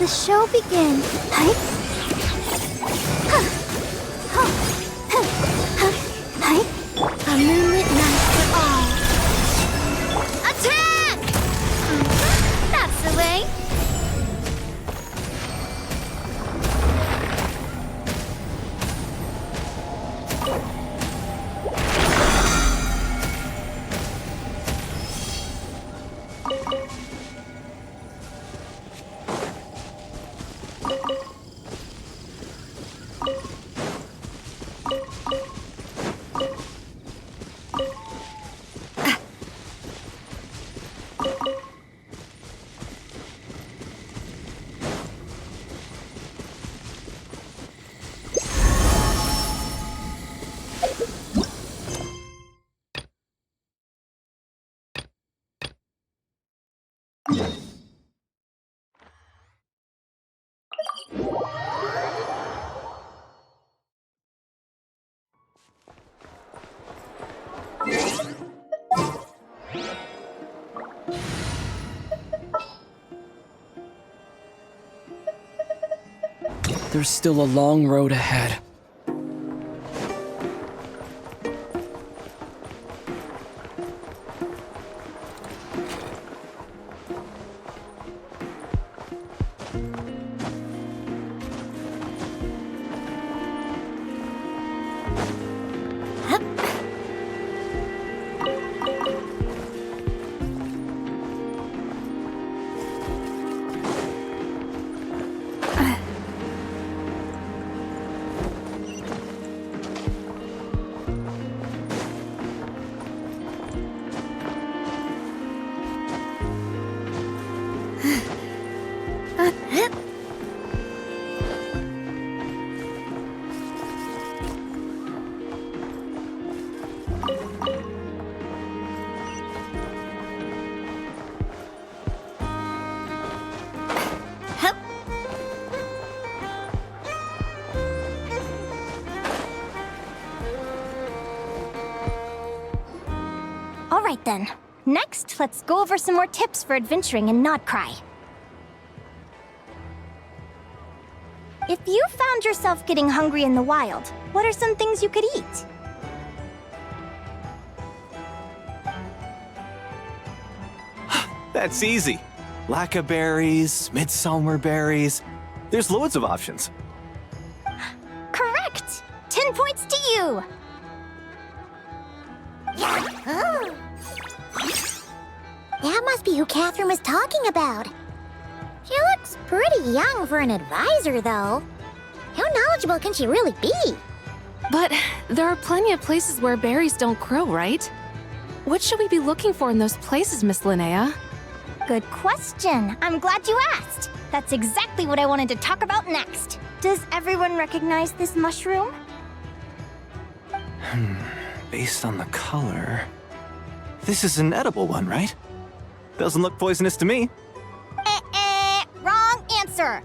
show begin. Hi. Hi. A moonlit night for all. Attack! That's the way. There's still a long road ahead. Alright then. Next, let's go over some more tips for adventuring in Nodcry. If you found yourself getting hungry in the wild, what are some things you could eat? That's easy. Lacca berries, midsummer berries. There's loads of options. Correct! 10 points to you! That must be who Catherine was talking about. She looks pretty young for an advisor, though. How knowledgeable can she really be? But there are plenty of places where berries don't grow, right? What should we be looking for in those places, Miss Linnea? Good question. I'm glad you asked. That's exactly what I wanted to talk about next. Does everyone recognize this mushroom? Based on the color... This is an edible one, right? Doesn't look poisonous to me. Wrong answer.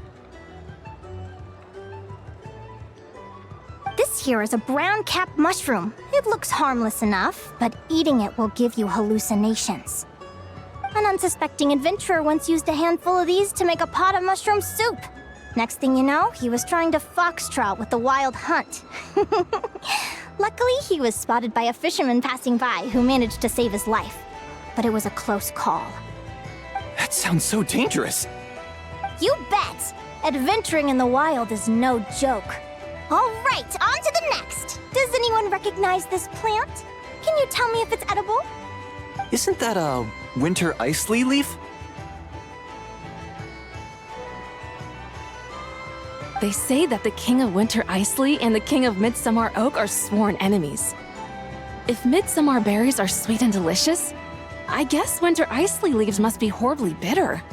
This here is a brown cap mushroom. It looks harmless enough, but eating it will give you hallucinations. An unsuspecting adventurer once used a handful of these to make a pot of mushroom soup. Next thing you know, he was trying to foxtrot with the wild hunt. Luckily, he was spotted by a fisherman passing by who managed to save his life. But it was a close call. That sounds so dangerous. You bet! Adventuring in the wild is no joke. All right, on to the next. Does anyone recognize this plant? Can you tell me if it's edible? Isn't that a winter ice leaf? They say that the King of Winter Isley and the King of Midsummer Oak are sworn enemies. If midsummer berries are sweet and delicious, I guess winter isley leaves must be horribly bitter.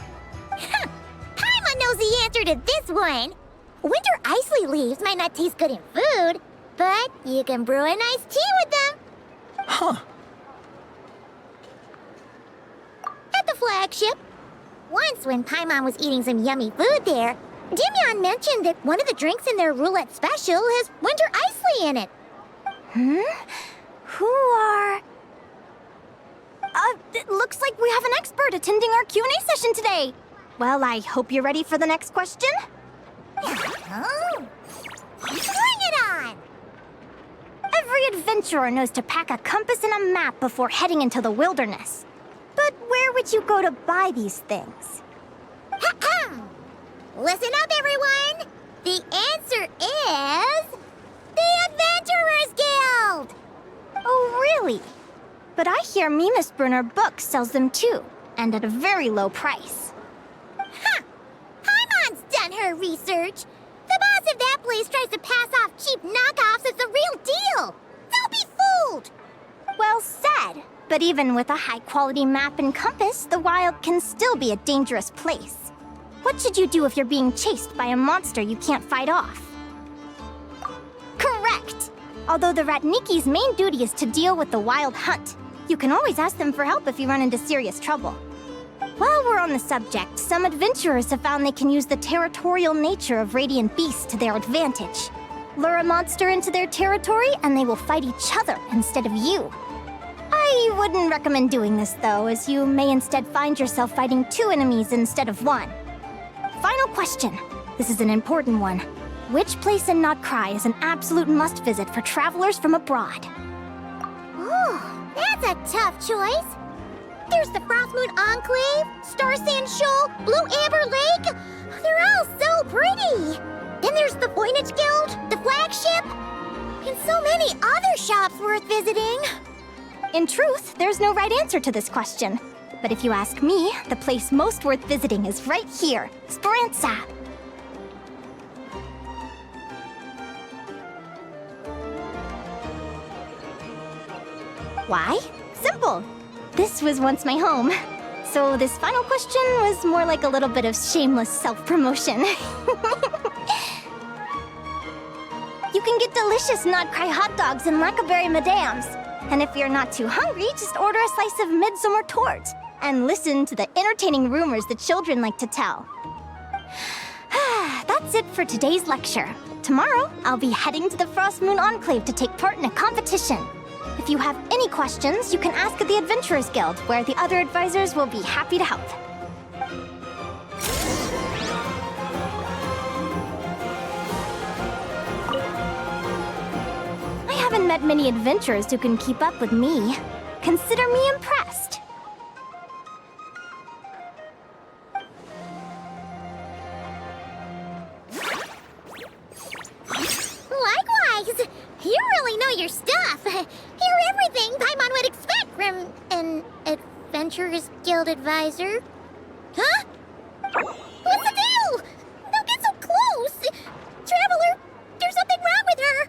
Paimon knows the answer to this one. Winter isley leaves might not taste good in food, but you can brew a nice tea with them. Huh. At the flagship. Once when Paimon was eating some yummy food there, Dimyon mentioned that one of the drinks in their roulette special has winter isley in it. Who are... it looks like we have an expert attending our Q&A session today. Well, I hope you're ready for the next question. Oh, bring it on! Every adventurer knows to pack a compass and a map before heading into the wilderness. But where would you go to buy these things? Listen up, everyone! The answer is... the Adventurers Guild! Oh, really? But I hear Mimas Brunner Books sells them too, and at a very low price. Ha! Paimon's done her research. The boss of that place tries to pass off cheap knockoffs as the real deal. Don't be fooled! Well said. But even with a high-quality map and compass, the wild can still be a dangerous place. What should you do if you're being chased by a monster you can't fight off? Correct! Although the Ratniki's main duty is to deal with the wild hunt, you can always ask them for help if you run into serious trouble. While we're on the subject, some adventurers have found they can use the territorial nature of radiant beasts to their advantage. Lure a monster into their territory and they will fight each other instead of you. I wouldn't recommend doing this though, as you may instead find yourself fighting 2 enemies instead of 1. Final question. This is an important one. Which place in Notcry is an absolute must-visit for travelers from abroad? Oh, that's a tough choice. There's the Frostmoon Enclave, Star Sand Shoal, Blue Amber Lake. They're all so pretty. Then there's the Voynich Guild, the flagship, and so many other shops worth visiting. In truth, there's no right answer to this question. But if you ask me, the place most worth visiting is right here, Speranza. Why? Simple. This was once my home. So this final question was more like a little bit of shameless self-promotion. You can get delicious Notcry hot dogs and Lackaberry Madams. And if you're not too hungry, just order a slice of midsummer tort and listen to the entertaining rumors the children like to tell. That's it for today's lecture. Tomorrow, I'll be heading to the Frostmoon Enclave to take part in a competition. If you have any questions, you can ask at the Adventurers Guild, where the other advisors will be happy to help. I haven't met many adventurers who can keep up with me. Consider me impressed. Likewise! You really know your stuff. You're everything Paimon would expect from an Adventurers Guild advisor. Huh? What's the deal? Don't get so close! Traveler, there's something wrong with her!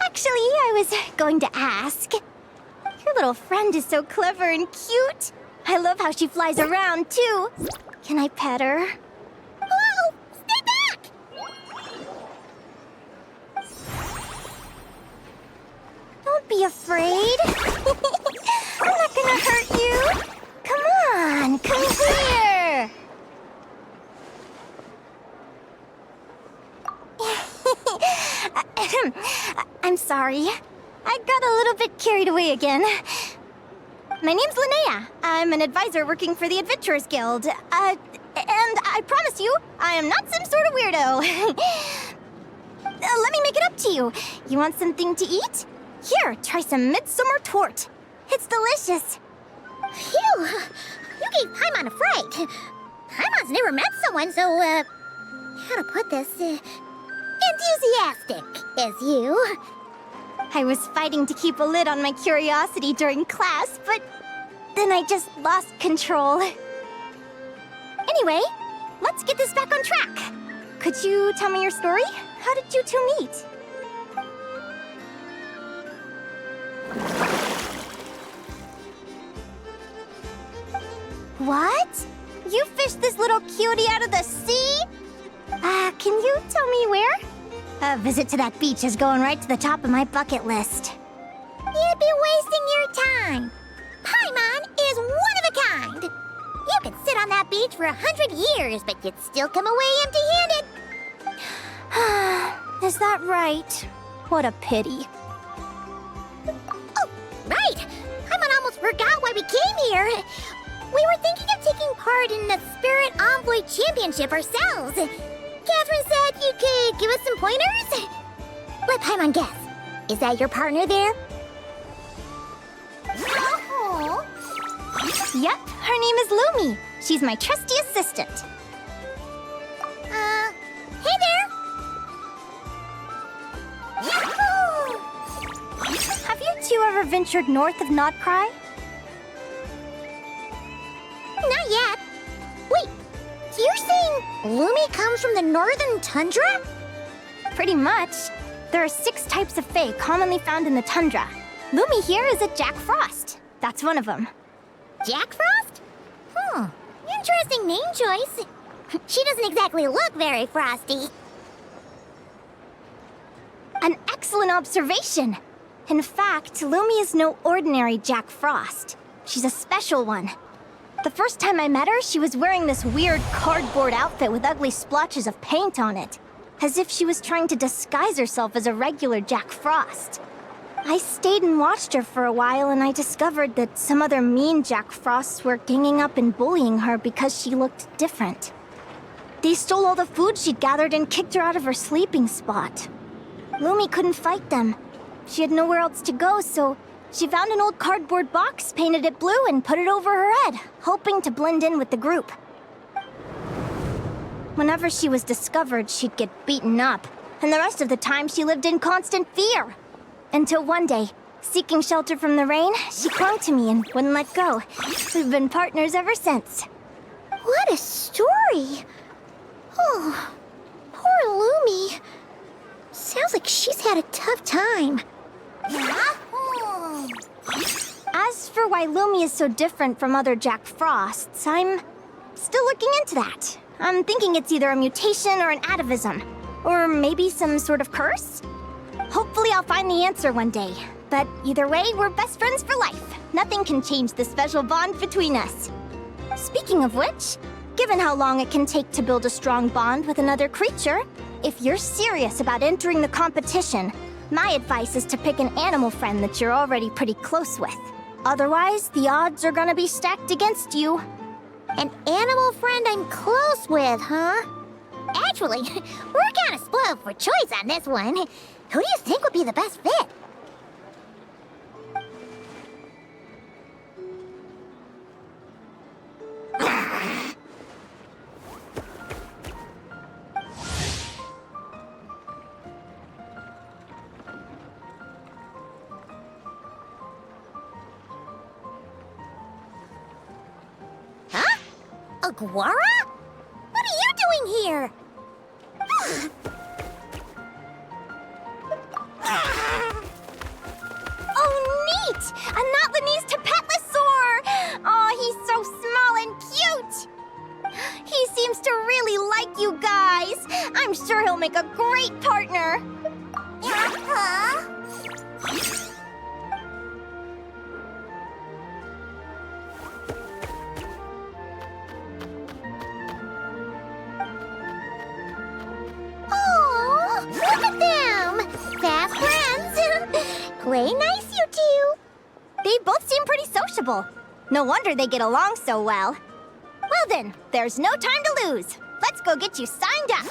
Actually, I was going to ask. Your little friend is so clever and cute. I love how she flies around, too. Can I pet her? Whoa! Stay back! Don't be afraid. I'm not gonna hurt you. Come on, come here. I'm sorry. I got a little bit carried away again. My name's Linnea. I'm an advisor working for the Adventurers Guild. And I promise you, I am not some sort of weirdo. Let me make it up to you. You want something to eat? Here, try some midsummer tort. It's delicious. Phew! You gave Paimon a fright. Paimon's never met someone so, how to put this, enthusiastic as you. I was fighting to keep a lid on my curiosity during class, but then I just lost control. Anyway, let's get this back on track. Could you tell me your story? How did you two meet? What? You fished this little cutie out of the sea? Can you tell me where? A visit to that beach is going right to the top of my bucket list. You'd be wasting your time. Paimon is one of a kind. You could sit on that beach for 100 years, but you'd still come away empty-handed. Is that right? What a pity. Oh, right. Paimon almost forgot why we came here. We were thinking of taking part in the Spirit Envoy Championship ourselves. Catherine said you could give us some pointers? Let Paimon guess. Is that your partner there? Oh. Yep, her name is Lumi. She's my trusty assistant. Hey there! Have you two ever ventured north of Notcry? Not yet. Wait, so you're saying Lumi comes from the northern tundra? Pretty much. There are 6 types of Fae commonly found in the tundra. Lumi here is a Jack Frost. That's one of them. Jack Frost? Interesting name choice. She doesn't exactly look very frosty. An excellent observation. In fact, Lumi is no ordinary Jack Frost. She's a special one. The first time I met her, she was wearing this weird cardboard outfit with ugly splotches of paint on it, as if she was trying to disguise herself as a regular Jack Frost. I stayed and watched her for a while, and I discovered that some other mean Jack Frosts were ganging up and bullying her because she looked different. They stole all the food she'd gathered and kicked her out of her sleeping spot. Lumi couldn't fight them. She had nowhere else to go, so she found an old cardboard box, painted it blue, and put it over her head, hoping to blend in with the group. Whenever she was discovered, she'd get beaten up, and the rest of the time she lived in constant fear. Until one day, seeking shelter from the rain, she clung to me and wouldn't let go. We've been partners ever since. What a story! Oh, poor Lumi. Sounds like she's had a tough time. As for why Lumi is so different from other Jack Frosts, I'm still looking into that. I'm thinking it's either a mutation or an atavism. Or maybe some sort of curse? Hopefully I'll find the answer one day. But either way, we're best friends for life. Nothing can change the special bond between us. Speaking of which, given how long it can take to build a strong bond with another creature, if you're serious about entering the competition, my advice is to pick an animal friend that you're already pretty close with. Otherwise, the odds are gonna be stacked against you. An animal friend I'm close with, huh? Actually, we're kind of spoiled for choice on this one. Who do you think would be the best fit? Huh? Aguara? What are you doing here? Oh, neat! A Notlanese Tapetlosaur! Oh, he's so small and cute! He seems to really like you guys. I'm sure he'll make a great partner. Huh? Oh, look at them! Fast friends! Play nice, you two! They both seem pretty sociable. No wonder they get along so well. Well then, there's no time to lose. Let's go get you signed up.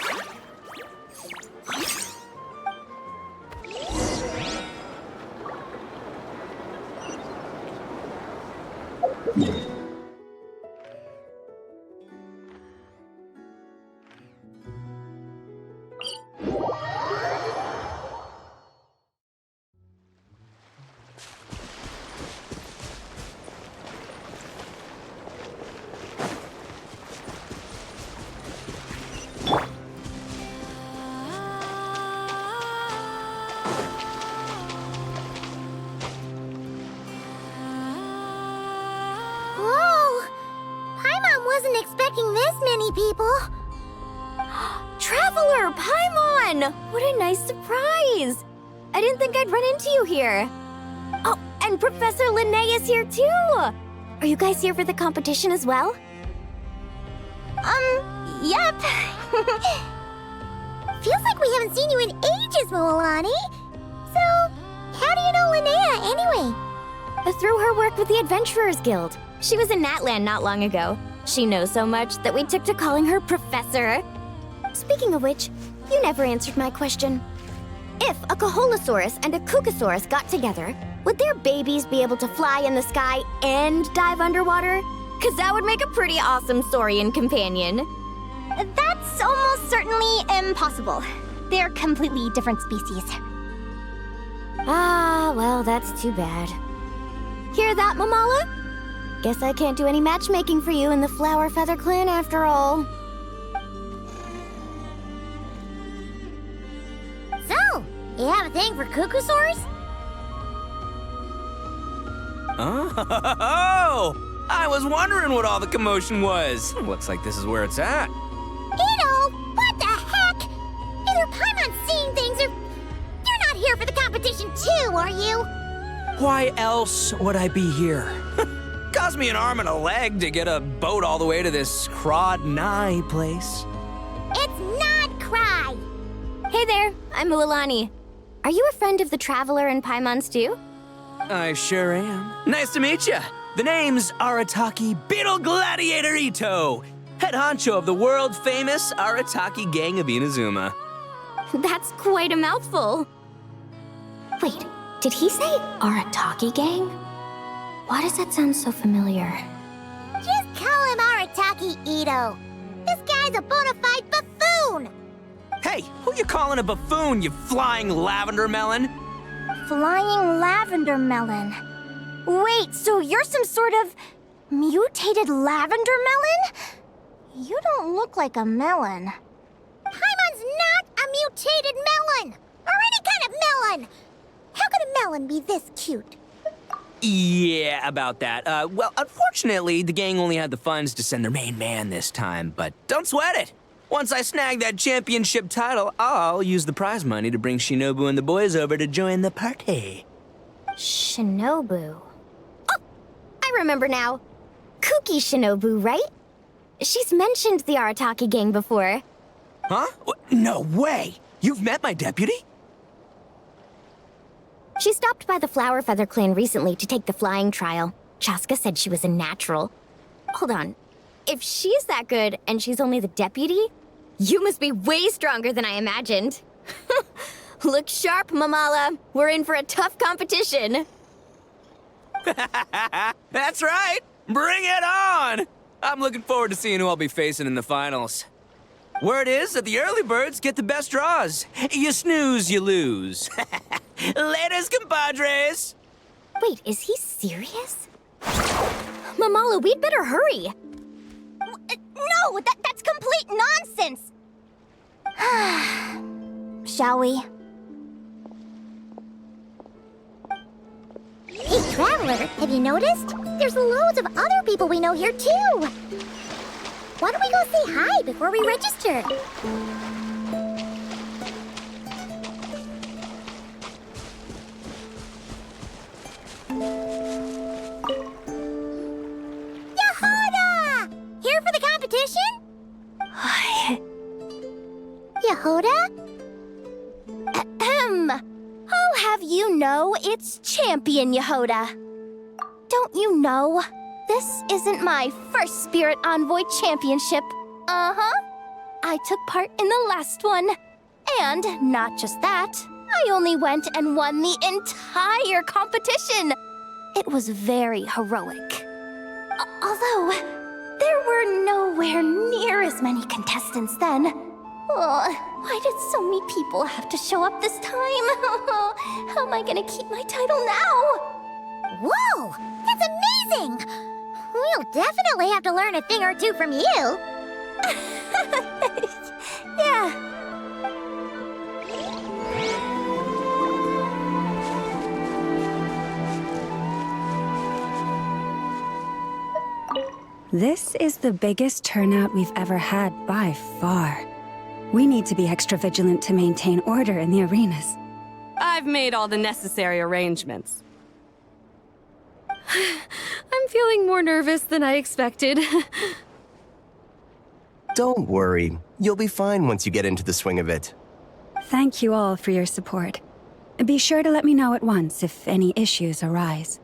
Whoa! Paimon wasn't expecting this many people. Traveler, Paimon! What a nice surprise! I didn't think I'd run into you here. Oh, and Professor Linnea is here too! Are you guys here for the competition as well? Yep. Feels like we haven't seen you in ages, Moalani. So, how do you know Linnea anyway? A through her work with the Adventurers Guild. She was in Natland not long ago. She knows so much that we took to calling her Professor. Speaking of which, you never answered my question. If a Kaholosaurus and a Kukasaurus got together, would their babies be able to fly in the sky and dive underwater? 'Cause that would make a pretty awesome Saurian companion. That's almost certainly impossible. They're completely different species. Ah, well, that's too bad. Hear that, Mamala? Guess I can't do any matchmaking for you in the Flower Feather Clan after all. So, you have a thing for Kukusaurs? Oh! I was wondering what all the commotion was. Looks like this is where it's at. Ito, what the heck? Either Paimon's seeing things or you're not here for the competition too, are you? Why else would I be here? Cost me an arm and a leg to get a boat all the way to this Crawd-Nye place. It's not Cry. Hey there, I'm Mualani. Are you a friend of the Traveler and Paimon's too? I sure am. Nice to meet you. The name's Arataki Beetle Gladiator Ito, head honcho of the world-famous Arataki Gang of Inazuma. That's quite a mouthful. Wait, did he say Arataki Gang? Why does that sound so familiar? Just call him Arataki Ito. This guy's a bona fide buffoon. Hey, who you calling a buffoon, you flying lavender melon? Flying lavender melon. Wait, so you're some sort of mutated lavender melon? You don't look like a melon. Paimon's not a mutated melon, or any kind of melon. How could a melon be this cute? Yeah, about that. Well, unfortunately, the gang only had the funds to send their main man this time, but don't sweat it. Once I snag that championship title, I'll use the prize money to bring Shinobu and the boys over to join the party. Shinobu. Oh, I remember now. Kuki Shinobu, right? She's mentioned the Arataki Gang before. Huh? No way! You've met my deputy? She stopped by the Flower Feather Clan recently to take the flying trial. Chaska said she was a natural. Hold on. If she's that good and she's only the deputy, you must be way stronger than I imagined. Look sharp, Mamala. We're in for a tough competition. That's right! Bring it on! I'm looking forward to seeing who I'll be facing in the finals. Word is that the early birds get the best draws. You snooze, you lose. Laters, compadres! Wait, is he serious? Mamala, we'd better hurry. No, that's complete nonsense! Shall we? Hey, Traveler, have you noticed? There's loads of other people we know here, too. Why don't we go say hi before we register? Yehoda! Here for the competition? Yehoda? Ahem. I'll have you know it's Champion Yehoda. Don't you know? This isn't my first Spirit Envoy Championship. Uh-huh. I took part in the last one. And not just that, I only went and won the entire competition. It was very heroic. Although, there were nowhere near as many contestants then. Why did so many people have to show up this time? How am I gonna keep my title now? Whoa! That's amazing! We'll definitely have to learn a thing or two from you. Yeah. This is the biggest turnout we've ever had by far. We need to be extra vigilant to maintain order in the arenas. I've made all the necessary arrangements. I'm feeling more nervous than I expected. Don't worry. You'll be fine once you get into the swing of it. Thank you all for your support. Be sure to let me know at once if any issues arise.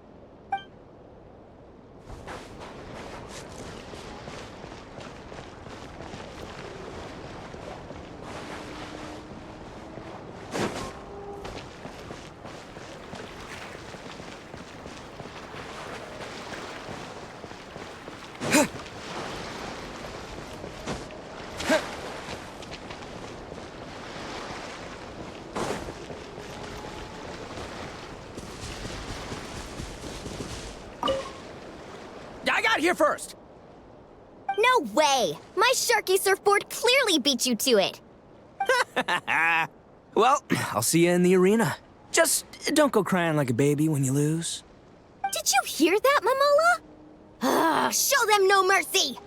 here first! No way! My Sharky surfboard clearly beat you to it. Well, I'll see you in the arena. Just don't go crying like a baby when you lose. Did you hear that, Momola? Ah, show them no mercy!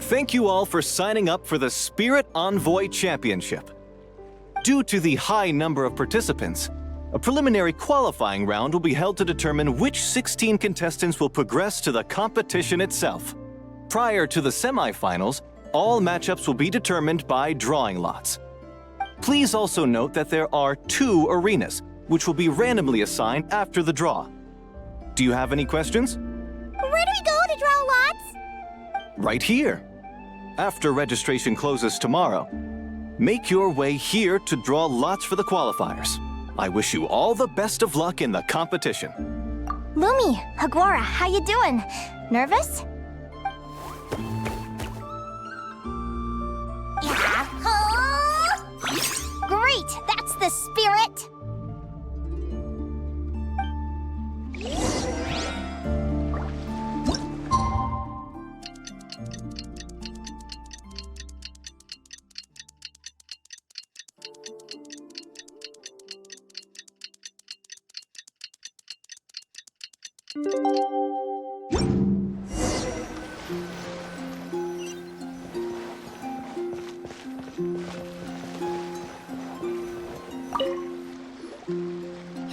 Thank you all for signing up for the Spirit Envoy Championship. Due to the high number of participants, a preliminary qualifying round will be held to determine which 16 contestants will progress to the competition itself. Prior to the semifinals, all matchups will be determined by drawing lots. Please also note that there are 2 arenas, which will be randomly assigned after the draw. Do you have any questions? Where do we go to draw lots? Right here. After registration closes tomorrow, make your way here to draw lots for the qualifiers. I wish you all the best of luck in the competition. Lumi, Aguara, how you doing? Nervous? Great, that's the spirit!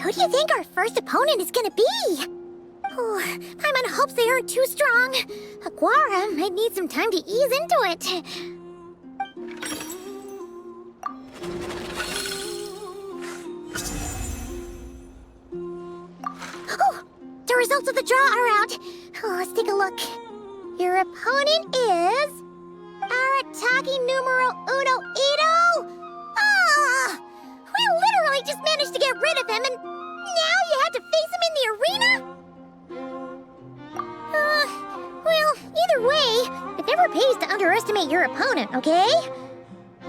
Who do you think our first opponent is gonna be? Oh, Paimon hopes they aren't too strong. Aguara might need some time to ease into it. Oh, the results of the draw are out. Oh, let's take a look. Your opponent is... Arataki numero uno Ito? Ah! We literally just managed to get rid of him, and now you had to face him in the arena? Well, either way, it never pays to underestimate your opponent, okay?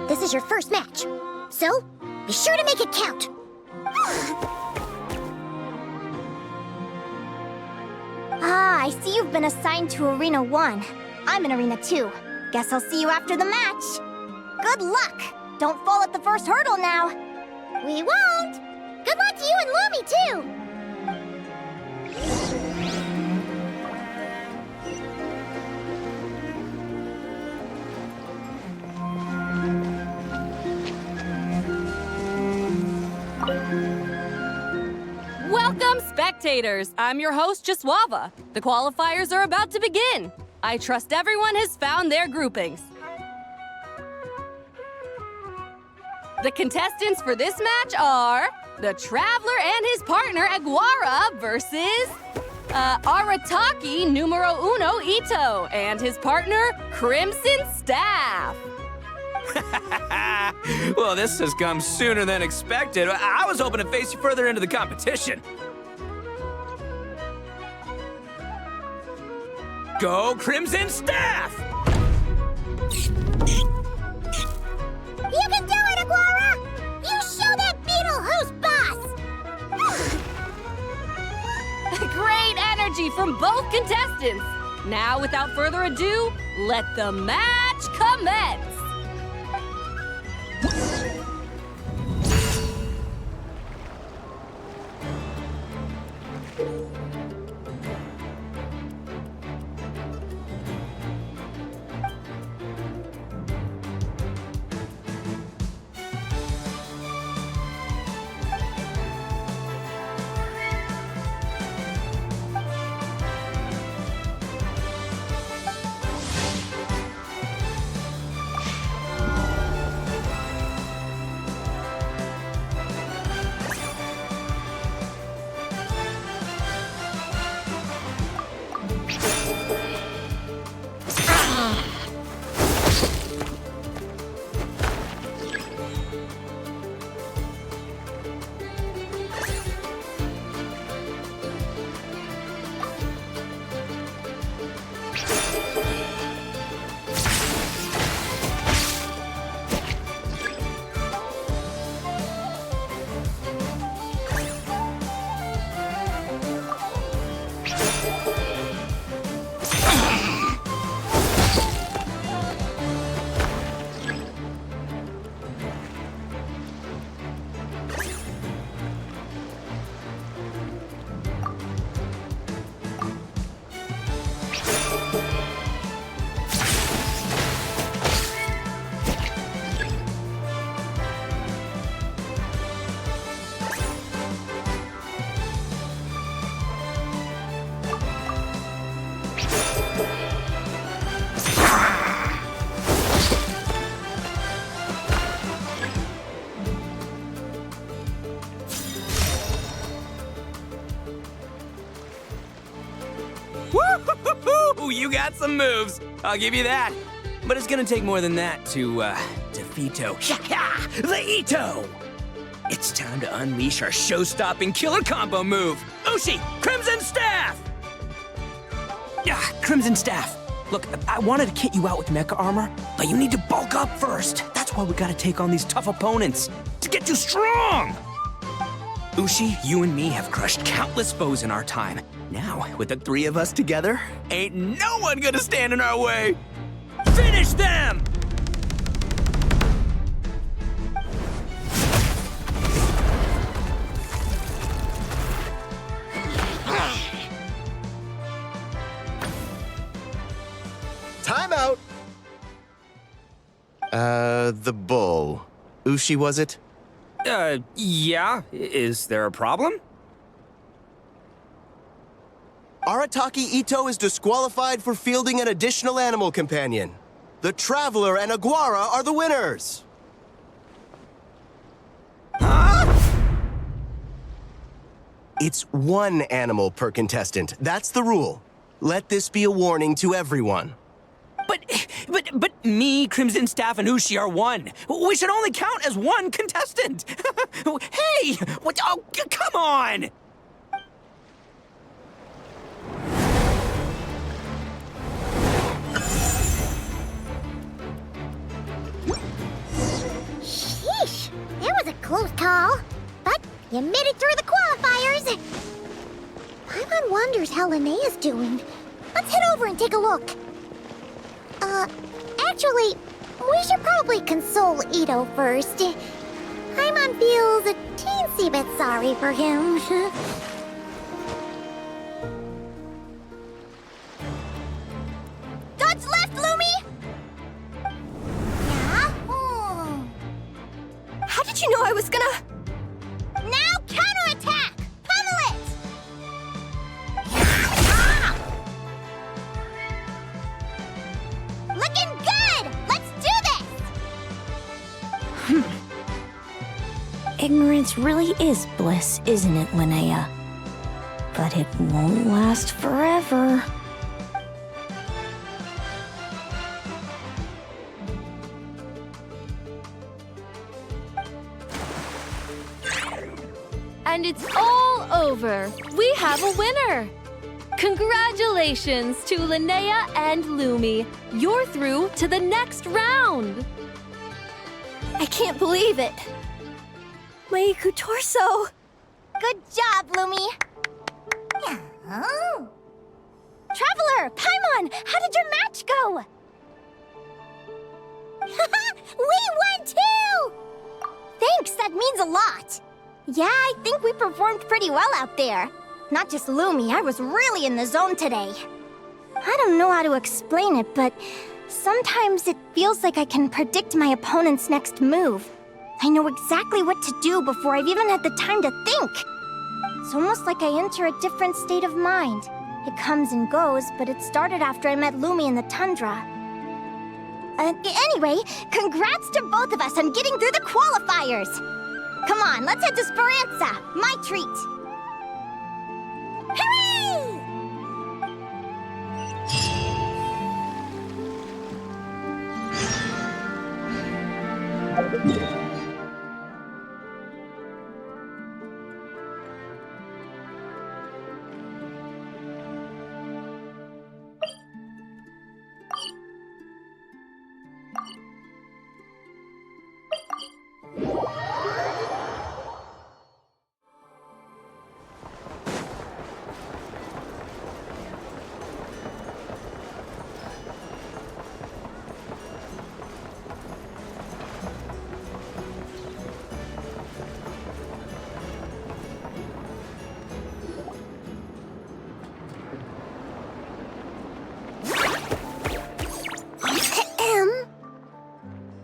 This is your first match, so be sure to make it count. Ah, I see you've been assigned to Arena 1. I'm in Arena 2. Guess I'll see you after the match. Good luck! Don't fall at the first hurdle now. We won't! Good luck to you and Lumi, too! Welcome, spectators! I'm your host, Jaswava. The qualifiers are about to begin. I trust everyone has found their groupings. The contestants for this match are the Traveler and his partner Aguara versus Arataki numero uno Ito and his partner Crimson Staff. Well, this has come sooner than expected. I was hoping to face you further into the competition. Go Crimson Staff! You can do it, Aguara! You show that beetle who's boss! Great energy from both contestants. Now, without further ado, let the match commence. some moves, I'll give you that. But it's gonna take more than that to defeat the Ito! It's time to unleash our show-stopping killer combo move, Ushi, Crimson Staff! Crimson Staff. Look, I wanted to kit you out with mecha armor, but you need to bulk up first. That's why we gotta take on these tough opponents, to get you strong! Ushi, you and me have crushed countless foes in our time. Now, with the three of us together, ain't no one gonna stand in our way! Finish them! Time out! The bull. Ushi, was it? Yeah. Is there a problem? Arataki Ito is disqualified for fielding an additional animal companion. The Traveler and Aguara are the winners! Huh? It's one animal per contestant. That's the rule. Let this be a warning to everyone. But me, Crimson Staff, and Ushi are one. We should only count as one contestant. Hey, what? Oh, come on! Sheesh, that was a close call. But you made it through the qualifiers. Paimon wonders how Linnea's doing. Let's head over and take a look. Actually, we should probably console Ito first. Paimon feels a teensy bit sorry for him. Dodge left, Lumi! Yeah? How did you know I was gonna... Now counterattack! Pummel it! Looking good! Let's do this! Ignorance really is bliss, isn't it, Linnea? But it won't last forever. And it's all over. We have a winner. Congratulations to Linnea and Lumi. You're through to the next round. I can't believe it. My Iku torso. Good job, Lumi! Oh. Traveler, Paimon, how did your match go? We won too! Thanks, that means a lot. Yeah, I think we performed pretty well out there. Not just Lumi, I was really in the zone today. I don't know how to explain it, but sometimes it feels like I can predict my opponent's next move. I know exactly what to do before I've even had the time to think. It's almost like I enter a different state of mind. It comes and goes, but it started after I met Lumi in the tundra. Anyway, congrats to both of us on getting through the qualifiers! Come on, let's head to Speranza, my treat! Hooray!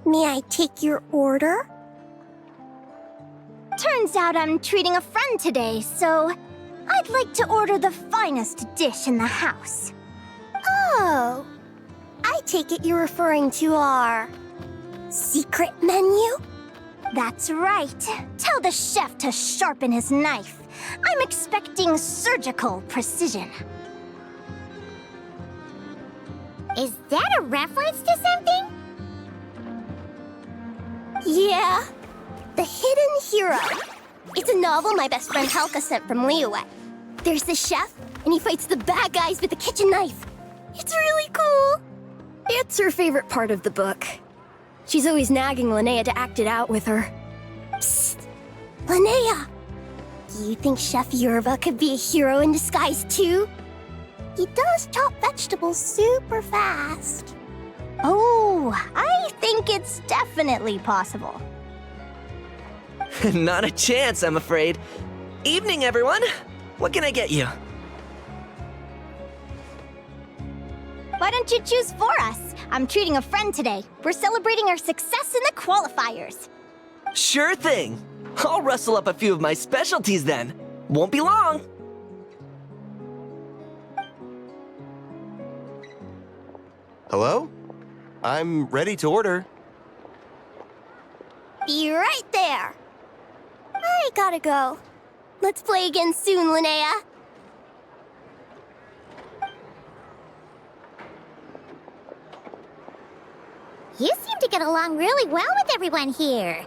May I take your order? Turns out I'm treating a friend today, so I'd like to order the finest dish in the house. Oh, I take it you're referring to our secret menu? That's right. Tell the chef to sharpen his knife. I'm expecting surgical precision. Is that a reference to something? Yeah. The Hidden Hero. It's a novel my best friend Halka sent from Liyue. There's the chef, and he fights the bad guys with a kitchen knife. It's really cool. It's her favorite part of the book. She's always nagging Linnea to act it out with her. Psst. Linnea! Do you think Chef Yerva could be a hero in disguise too? He does chop vegetables super fast. Oh, I think it's definitely possible. Not a chance, I'm afraid. Evening, everyone. What can I get you? Why don't you choose for us? I'm treating a friend today. We're celebrating our success in the qualifiers. Sure thing. I'll rustle up a few of my specialties then. Won't be long. Hello? I'm ready to order. Be right there. I gotta go. Let's play again soon, Linnea. You seem to get along really well with everyone here.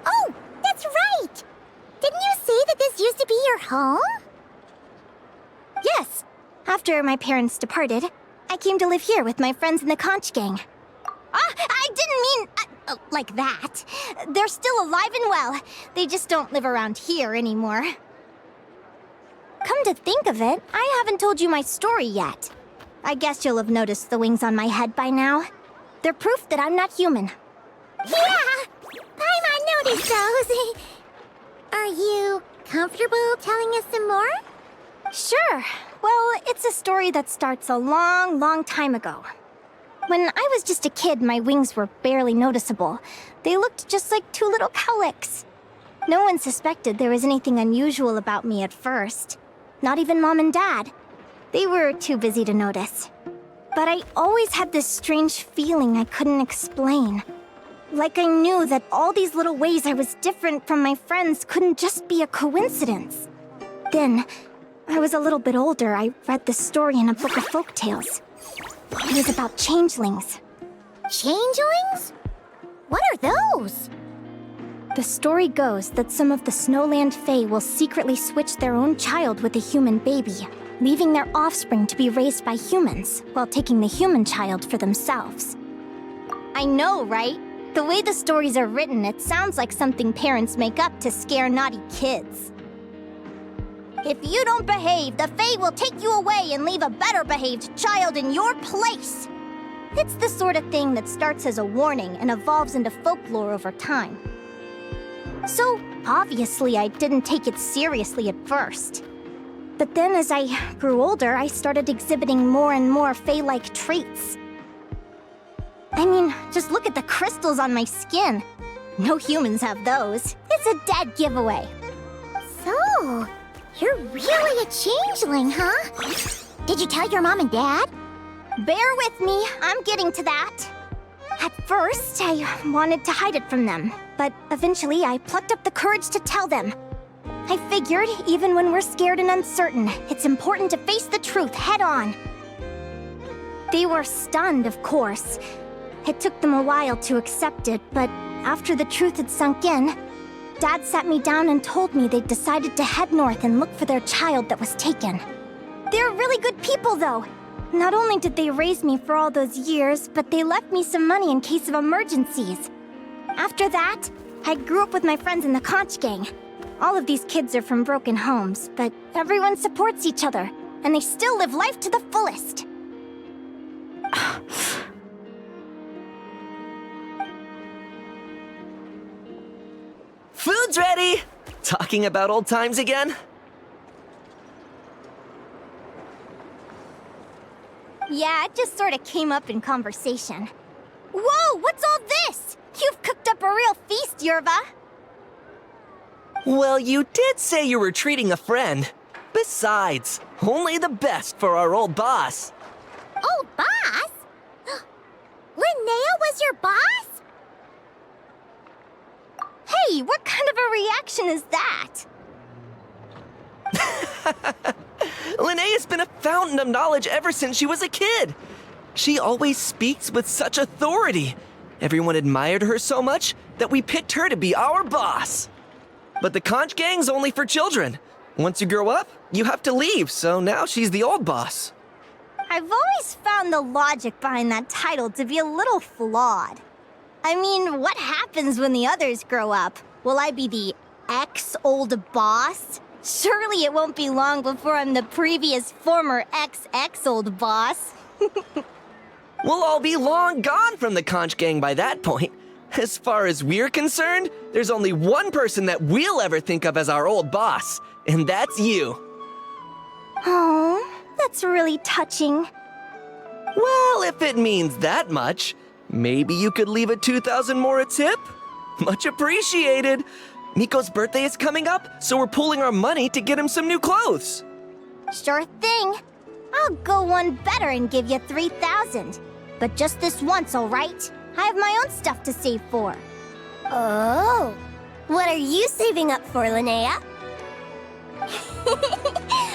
Oh, that's right! Didn't you say that this used to be your home? Yes. After my parents departed, I came to live here with my friends in the conch gang. I didn't mean like that. They're still alive and well. They just don't live around here anymore. Come to think of it, I haven't told you my story yet. I guess you'll have noticed the wings on my head by now. They're proof that I'm not human. Yeah! I noticed those. Are you comfortable telling us some more? Sure. Well, it's a story that starts a long, long time ago. When I was just a kid, my wings were barely noticeable. They looked just like two little cowlicks. No one suspected there was anything unusual about me at first. Not even Mom and Dad. They were too busy to notice. But I always had this strange feeling I couldn't explain. Like I knew that all these little ways I was different from my friends couldn't just be a coincidence. Then, when I was a little bit older, I read this story in a book of folktales. It was about changelings. Changelings? What are those? The story goes that some of the Snowland Fae will secretly switch their own child with a human baby, leaving their offspring to be raised by humans, while taking the human child for themselves. I know, right? The way the stories are written, it sounds like something parents make up to scare naughty kids. If you don't behave, the Fae will take you away and leave a better-behaved child in your place. It's the sort of thing that starts as a warning and evolves into folklore over time. So, obviously, I didn't take it seriously at first. But then as I grew older, I started exhibiting more and more Fae-like traits. I mean, just look at the crystals on my skin. No humans have those. It's a dead giveaway. So, you're really a changeling, huh? Did you tell your mom and dad? Bear with me, I'm getting to that. At first, I wanted to hide it from them, but eventually I plucked up the courage to tell them. I figured, even when we're scared and uncertain, it's important to face the truth head on. They were stunned, of course. It took them a while to accept it, but after the truth had sunk in, Dad sat me down and told me they'd decided to head north and look for their child that was taken. They're really good people, though. Not only did they raise me for all those years, but they left me some money in case of emergencies. After that, I grew up with my friends in the conch gang. All of these kids are from broken homes, but everyone supports each other, and they still live life to the fullest. Food's ready! Talking about old times again? Yeah, it just sort of came up in conversation. Whoa, what's all this? You've cooked up a real feast, Yerva. Well, you did say you were treating a friend. Besides, only the best for our old boss. Old boss? Linnea was your boss? Hey, what kind of a reaction is that? Linnea's been a fountain of knowledge ever since she was a kid. She always speaks with such authority. Everyone admired her so much that we picked her to be our boss. But the conch gang's only for children. Once you grow up, you have to leave, so now she's the old boss. I've always found the logic behind that title to be a little flawed. I mean, what happens when the others grow up? Will I be the ex-old boss? Surely it won't be long before I'm the previous former ex-old boss. We'll all be long gone from the conch gang by that point. As far as we're concerned, there's only one person that we'll ever think of as our old boss, and that's you. Oh, that's really touching. Well, if it means that much, maybe you could leave a 2,000 more a tip? Much appreciated. Nico's birthday is coming up, so we're pooling our money to get him some new clothes. Sure thing. I'll go one better and give you 3,000. But just this once, all right? I have my own stuff to save for. Oh, what are you saving up for, Linnea?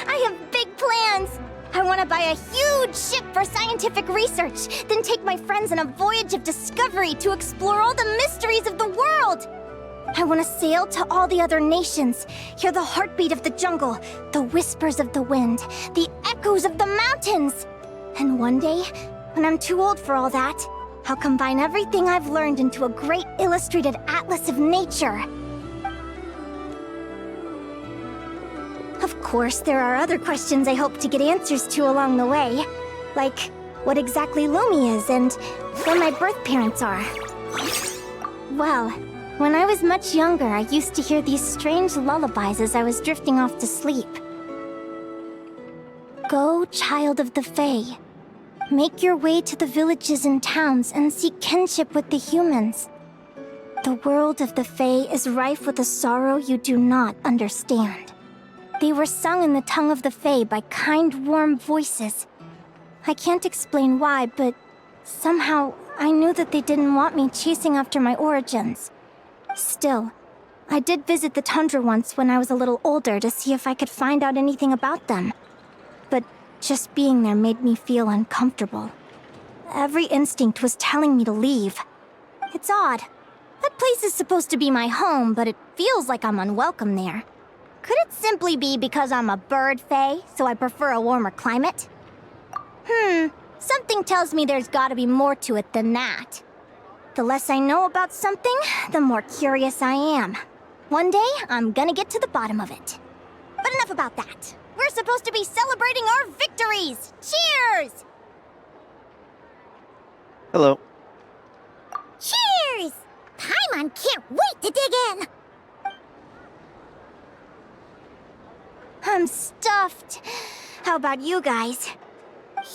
I have big plans. I want to buy a huge ship for scientific research, then take my friends on a voyage of discovery to explore all the mysteries of the world. I want to sail to all the other nations, hear the heartbeat of the jungle, the whispers of the wind, the echoes of the mountains. And one day, when I'm too old for all that, I'll combine everything I've learned into a great illustrated atlas of nature. Of course, there are other questions I hope to get answers to along the way. Like, what exactly Lumi is and where my birth parents are. Well, when I was much younger, I used to hear these strange lullabies as I was drifting off to sleep. Go, child of the Fae. Make your way to the villages and towns and seek kinship with the humans. The world of the Fae is rife with a sorrow you do not understand. They were sung in the tongue of the Fae by kind, warm voices. I can't explain why, but somehow I knew that they didn't want me chasing after my origins. Still, I did visit the tundra once when I was a little older to see if I could find out anything about them. But just being there made me feel uncomfortable. Every instinct was telling me to leave. It's odd. That place is supposed to be my home, but it feels like I'm unwelcome there. Could it simply be because I'm a bird fae, so I prefer a warmer climate? Something tells me there's gotta be more to it than that. The less I know about something, the more curious I am. One day, I'm gonna get to the bottom of it. But enough about that. We're supposed to be celebrating our victories! Cheers! Hello. Cheers! Paimon can't wait to dig in! I'm stuffed. How about you guys?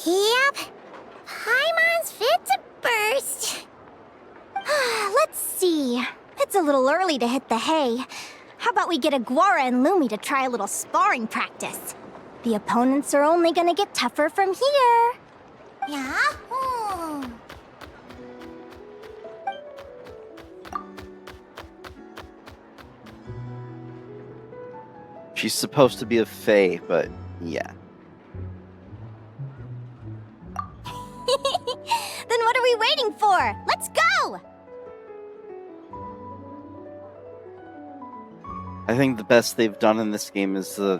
Yep. Paimon's fit to burst. Let's see. It's a little early to hit the hay. How about we get Aguara and Lumi to try a little sparring practice? The opponents are only gonna get tougher from here. Yahoo! She's supposed to be a fae, but yeah. Then what are we waiting for? Let's go! I think the best they've done in this game is the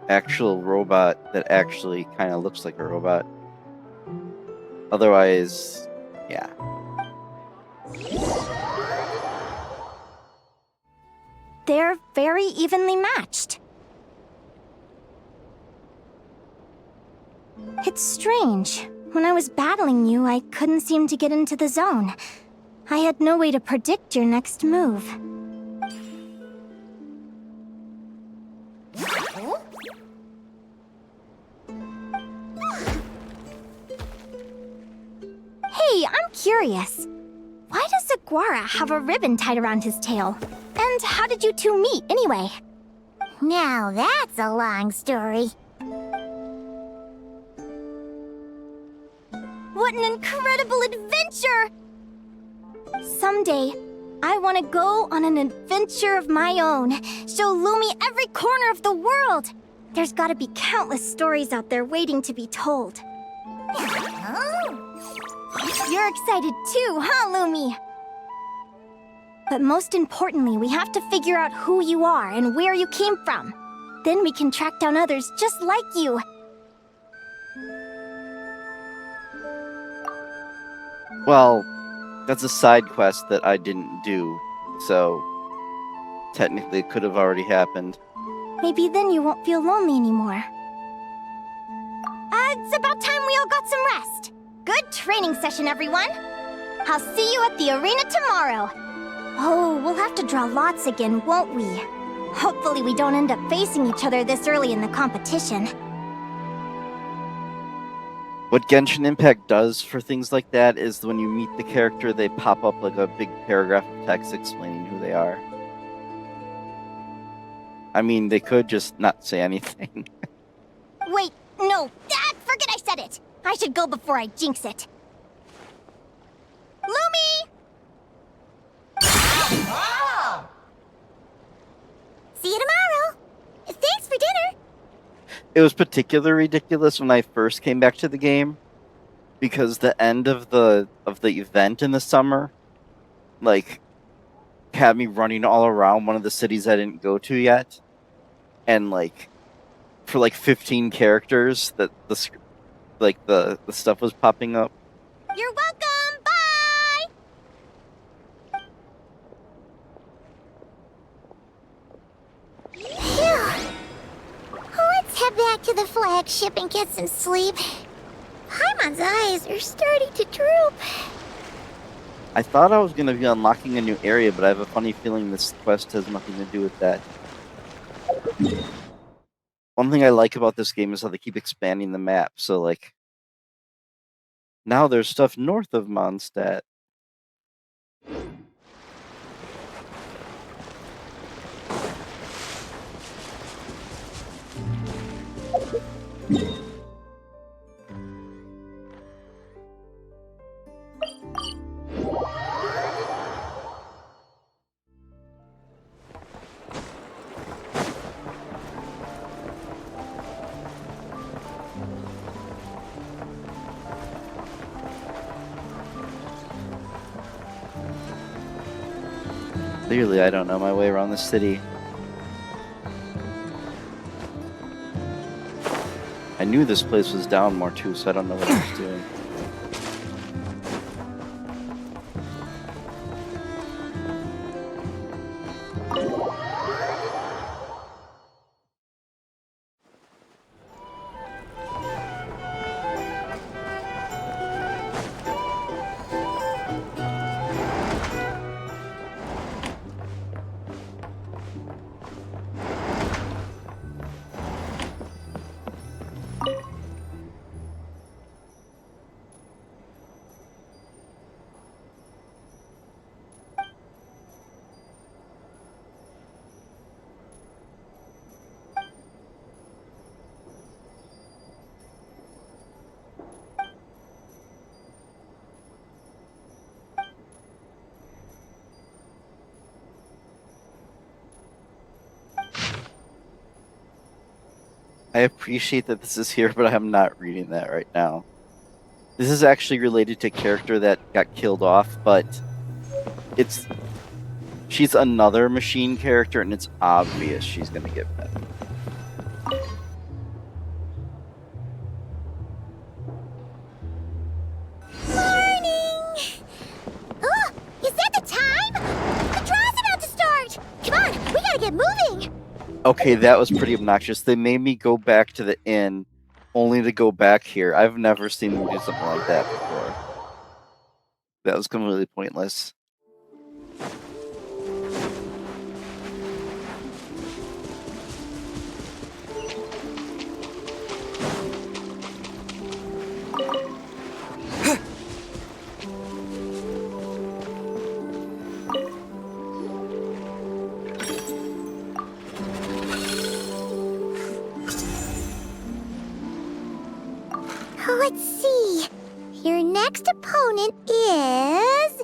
actual robot that actually kind of looks like a robot. Otherwise, yeah. They're very evenly matched. It's strange. When I was battling you, I couldn't seem to get into the zone. I had no way to predict your next move. Hey, I'm curious. Why does Aguara have a ribbon tied around his tail? And how did you two meet, anyway? Now that's a long story. What an incredible adventure! Someday, I want to go on an adventure of my own. Show Lumi every corner of the world. There's gotta be countless stories out there waiting to be told. Oh. You're excited too, huh, Lumi? But most importantly, we have to figure out who you are and where you came from. Then we can track down others just like you. Well, that's a side quest that I didn't do, so technically it could have already happened. Maybe then you won't feel lonely anymore. It's about time we all got some rest. Good training session, everyone. I'll see you at the arena tomorrow. Oh, we'll have to draw lots again, won't we? Hopefully we don't end up facing each other this early in the competition. What Genshin Impact does for things like that is when you meet the character, they pop up like a big paragraph of text explaining who they are. I mean, they could just not say anything. Wait, no, forget I said it. I should go before I jinx it. Lumi! See you tomorrow. Thanks for dinner. It was particularly ridiculous when I first came back to the game, because the end of the event in the summer, like, had me running all around one of the cities I didn't go to yet, and like, for like 15 characters, that the stuff was popping up. You're welcome. Bye. Phew. Let's head back to the flagship and get some sleep. Paimon's eyes are starting to droop. I thought I was going to be unlocking a new area, but I have a funny feeling this quest has nothing to do with that. One thing I like about this game is how they keep expanding the map, so like, now there's stuff north of Mondstadt. Clearly, I don't know my way around the city. I knew this place was down more too, so I don't know what I was doing. I appreciate that this is here, but I'm not reading that right now. This is actually related to a character that got killed off, but she's another machine character, and it's obvious she's gonna get better. Morning! Oh, is that the time? The draw's about to start! Come on, we gotta get moving! Okay, that was pretty obnoxious. They made me go back to the inn, only to go back here. I've never seen them do something like that before. That was completely pointless. Let's see. Your next opponent is...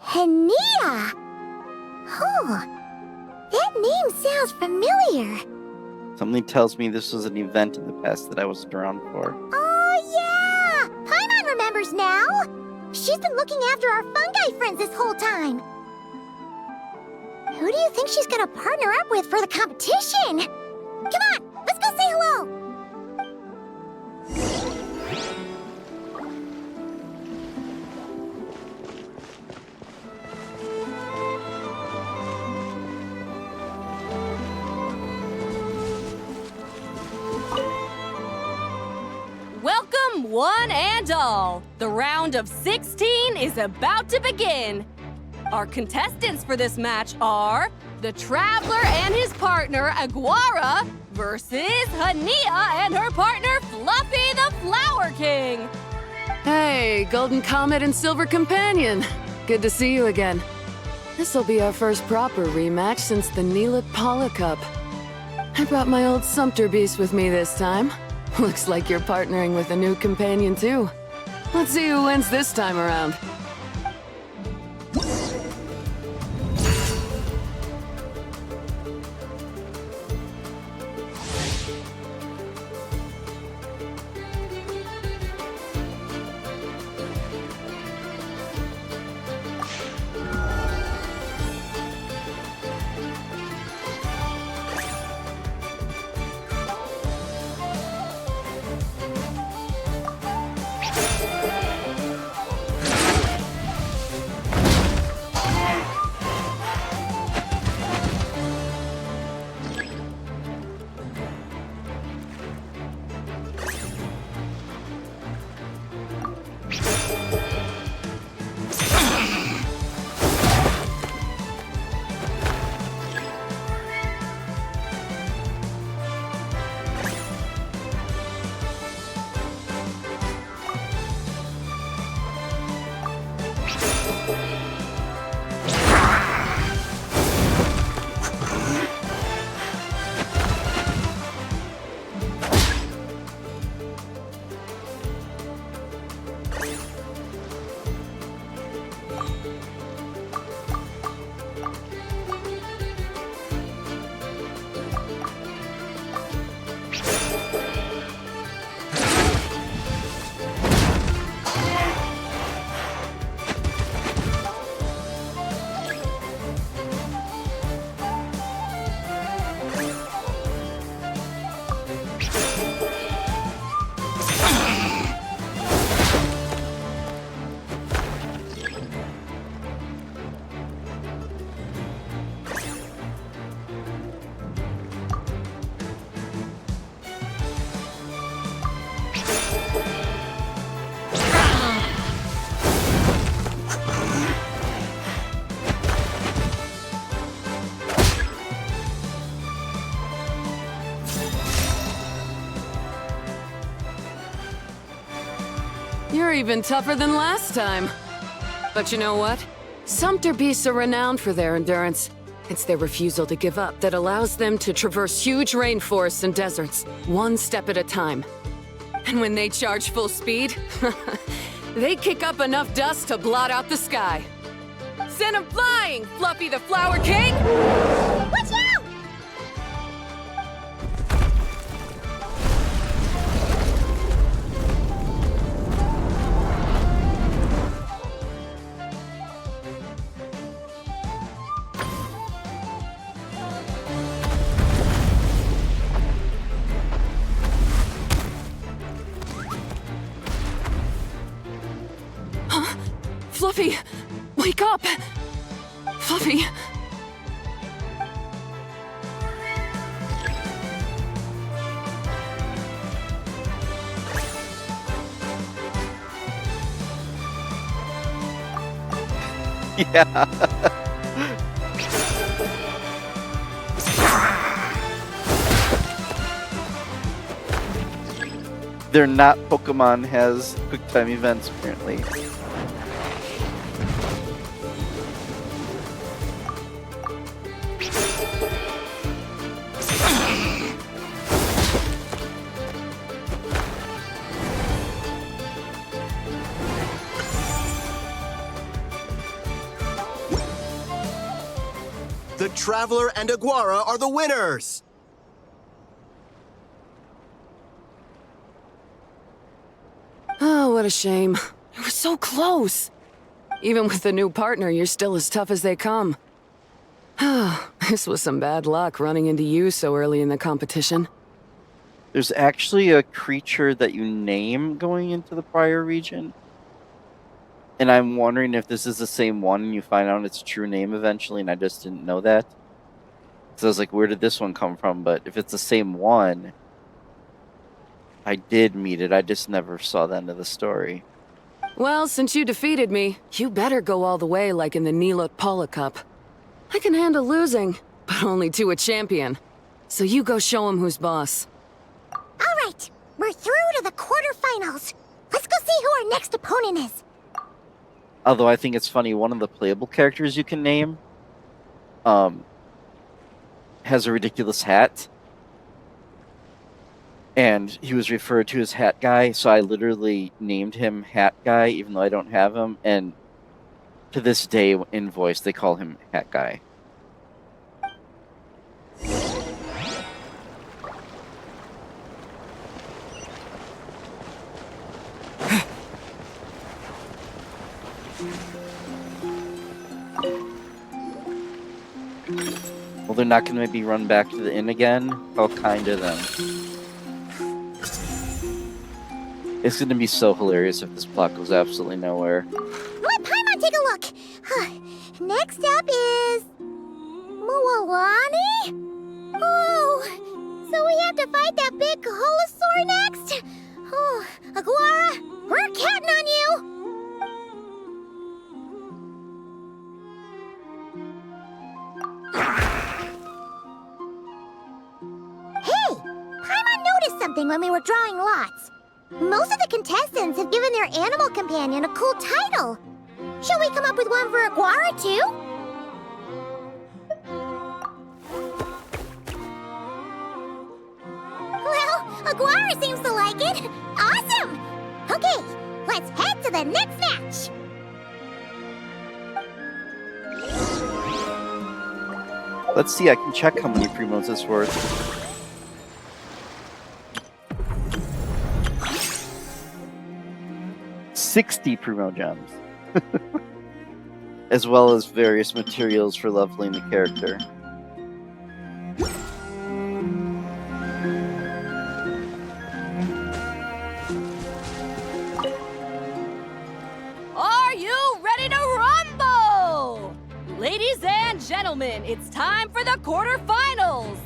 Linnea. Oh, that name sounds familiar. Something tells me this was an event in the past that I wasn't around for. Oh, yeah! Paimon remembers members now. She's been looking after our fungi friends this whole time. Who do you think she's gonna partner up with for the competition? Come on, let's go say hello. Welcome, one and all. The round of 16 is about to begin. Our contestants for this match are the Traveler and his partner, Aguara, versus Linnea and her partner, Fluffy the Flower King. Hey, Golden Comet and Silver Companion. Good to see you again. This'll be our first proper rematch since the Neela Paula Cup. I brought my old Sumpter Beast with me this time. Looks like you're partnering with a new companion, too. Let's see who wins this time around. You're even tougher than last time. But you know what? Sumpter beasts are renowned for their endurance. It's their refusal to give up that allows them to traverse huge rainforests and deserts, one step at a time. And when they charge full speed, they kick up enough dust to blot out the sky. Send 'em flying, Fluffy the Flower King! Watch out! Fluffy! Wake up! Fluffy! Yeah. They're not Pokemon has quick time events apparently. The Traveler and Aguara are the winners! Oh, what a shame. so close. Even with the new partner, you're still as tough as they come. This was some bad luck running into you so early in the competition. There's actually a creature that you name going into the prior region. And I'm wondering if this is the same one and you find out its true name eventually, and I just didn't know that. So I was like, where did this one come from? But if it's the same one, I did meet it. I just never saw the end of the story. Well, since you defeated me, you better go all the way like in the Nilot Paula Cup. I can handle losing, but only to a champion. So you go show him who's boss. All right, we're through to the quarterfinals. Let's go see who our next opponent is. Although I think it's funny, one of the playable characters you can name has a ridiculous hat. And he was referred to as Hat Guy, so I literally named him Hat Guy, even though I don't have him. And to this day, in voice, they call him Hat Guy. Well, they're not going to maybe run back to the inn again? How kind of them. It's going to be so hilarious if this plot goes absolutely nowhere. Let Paimon take a look. Next up is... Mualani? Oh, so we have to fight that big Holosaur next? Oh, Aguara, we're counting on you! Hey, Paimon noticed something when we were drawing lots. Most of the contestants have given their animal companion a cool title. Shall we come up with one for Aguara, too? Well, Aguara seems to like it. Awesome! Okay, let's head to the next match. Let's see, I can check how many primos it's worth. 60 Primo Gems. As well as various materials for leveling the character. Are you ready to rumble? Ladies and gentlemen, it's time for the quarterfinals.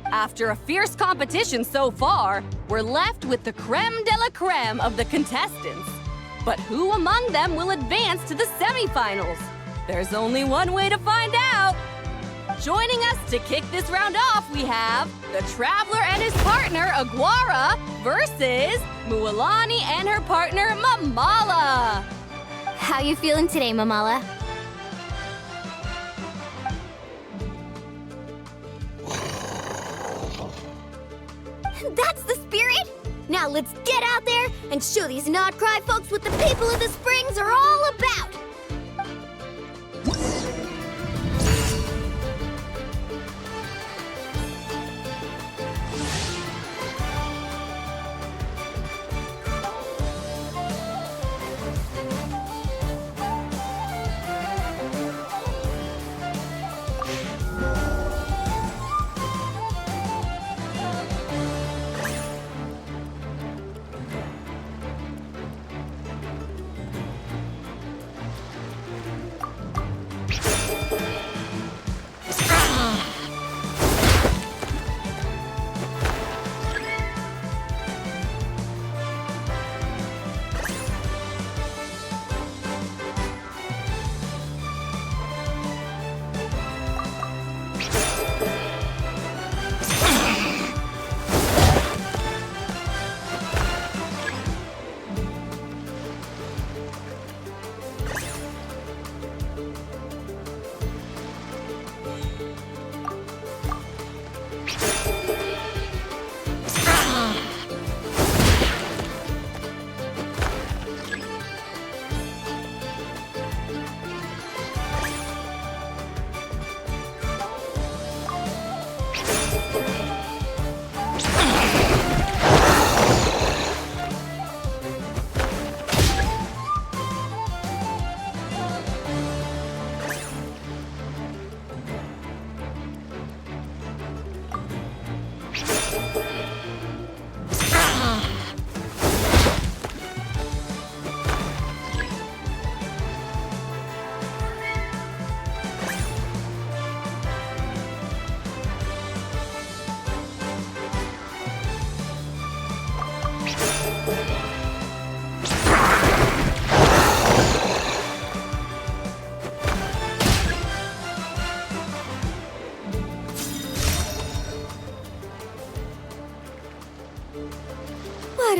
After a fierce competition so far, we're left with the creme de la creme of the contestants. But who among them will advance to the semifinals? There's only one way to find out. Joining us to kick this round off, we have the Traveler and his partner, Aguara, versus Mualani and her partner, Mamala. How you feeling today, Mamala? That's the spirit! Now let's get out there and show these not-cry folks what the people of the Springs are all about!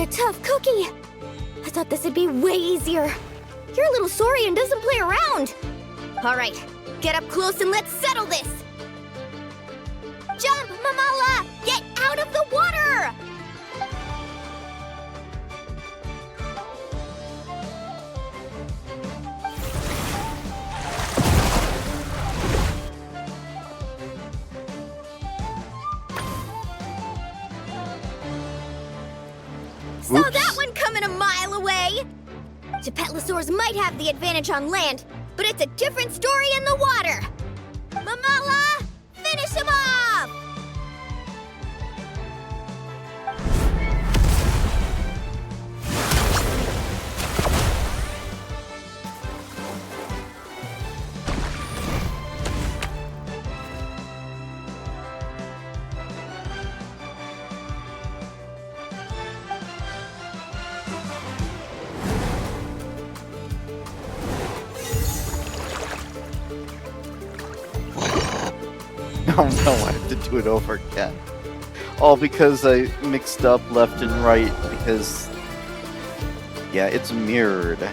a tough cookie! I thought this would be way easier. You're a little Saurian doesn't play around. Alright, get up close and let's settle this! Jump, Mamala! Get out of the water! Saw that one coming a mile away! Gepetlosaurs might have the advantage on land, but it's a different story in the water! Mamala! Finish him off! Oh no, I have to do it over again. All because I mixed up left and right because... yeah, it's mirrored.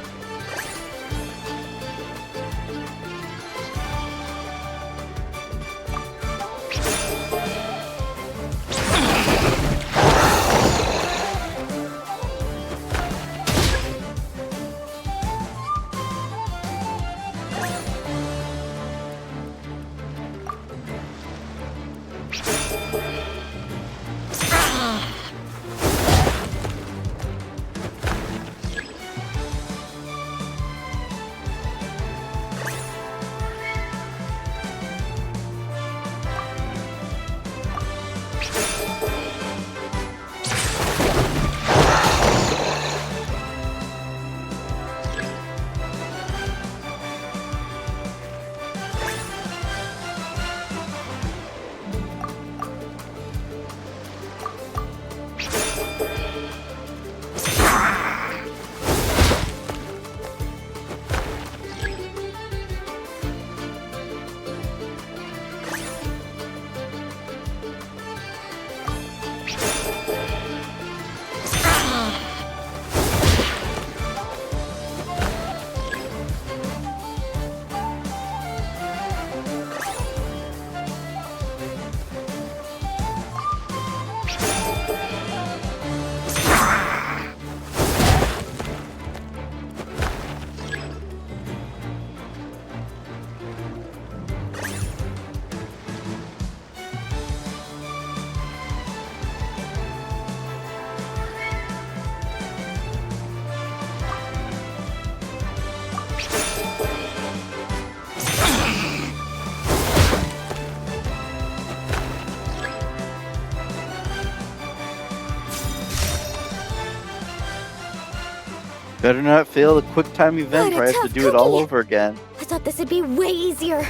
Better not fail the quick time event or I have to do it all over again. I thought this would be way easier.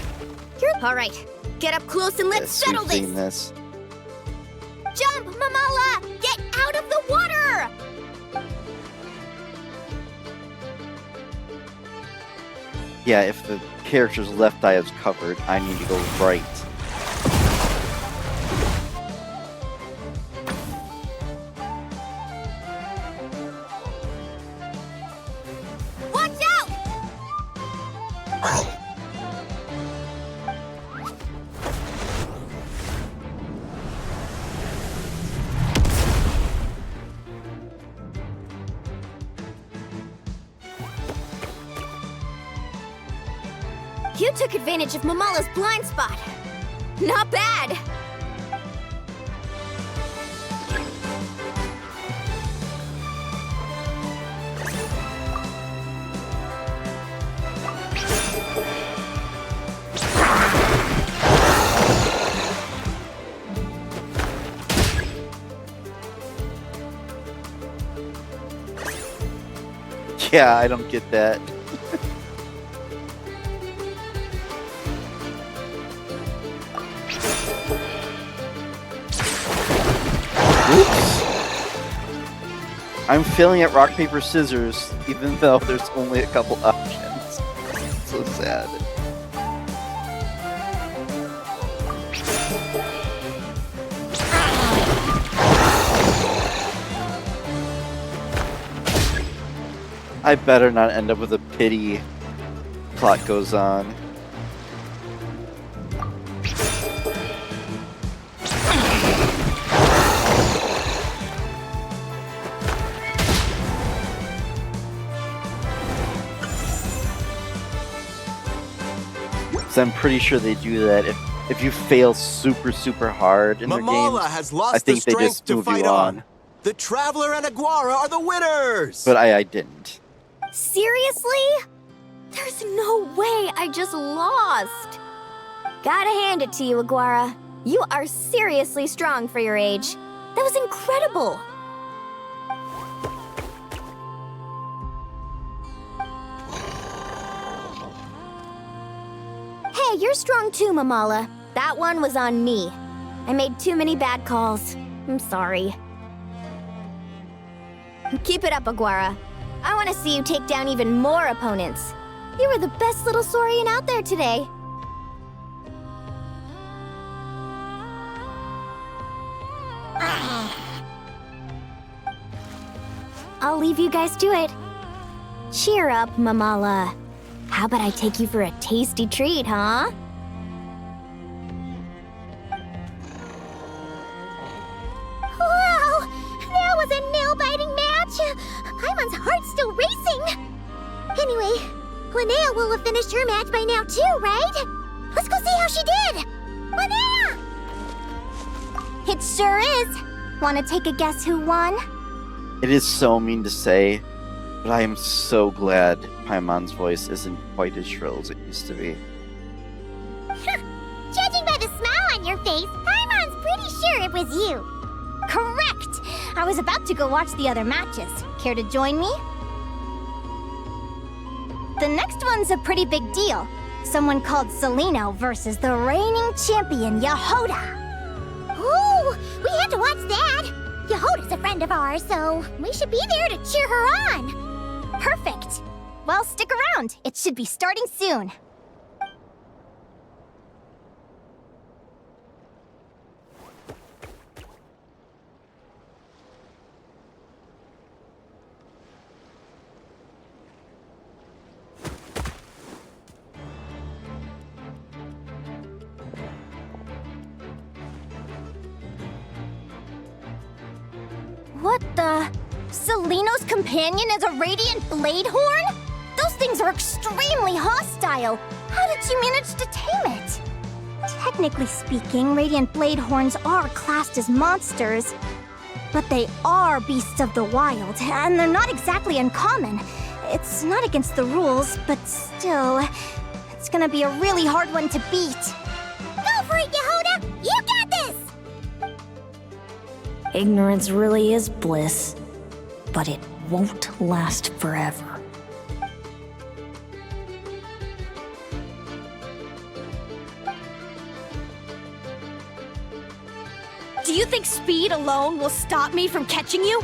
Alright, get up close and let's settle this! Jump, Mamala! Get out of the water! Yeah, if the character's left eye is covered, I need to go right. You took advantage of Mamala's blind spot. Not bad! Yeah, I don't get that. I'm failing at rock, paper, scissors, even though there's only a couple options. So sad. I better not end up with a pity plot goes on. So I'm pretty sure they do that if you fail super hard in their Mamala games. has lost I think the they strength just to move fight you on. The Traveler and Aguara are the winners! But I didn't. Seriously? There's no way I just lost. Gotta hand it to you, Aguara. You are seriously strong for your age. That was incredible. Hey, you're strong too, Mamala. That one was on me. I made too many bad calls. I'm sorry. Keep it up, Aguara. I want to see you take down even more opponents. You were the best little Saurian out there today. I'll leave you guys to it. Cheer up, Mamala. How about I take you for a tasty treat, huh? Wow! That was a nail-biting match! Paimon's heart's still racing! Anyway, Linnea will have finished her match by now too, right? Let's go see how she did! Linnea! It sure is. Want to take a guess who won? It is so mean to say, but I am so glad Paimon's voice isn't quite as shrill as it used to be. Judging by the smile on your face, Paimon's pretty sure it was you. Correct! I was about to go watch the other matches. Care to join me? The next one's a pretty big deal. Someone called Celino versus the reigning champion, Yehoda. Ooh, we have to watch that. Yehoda's a friend of ours, so we should be there to cheer her on. Perfect. Well, stick around. It should be starting soon. What the? Celino's companion is a radiant blade horn? Those things are extremely hostile. How did you manage to tame it? Technically speaking, radiant blade horns are classed as monsters. But they are beasts of the wild, and they're not exactly uncommon. It's not against the rules, but still, it's gonna be a really hard one to beat. Go for it, Yehoda! You got this! Ignorance really is bliss, but it won't last forever. Do you think speed alone will stop me from catching you?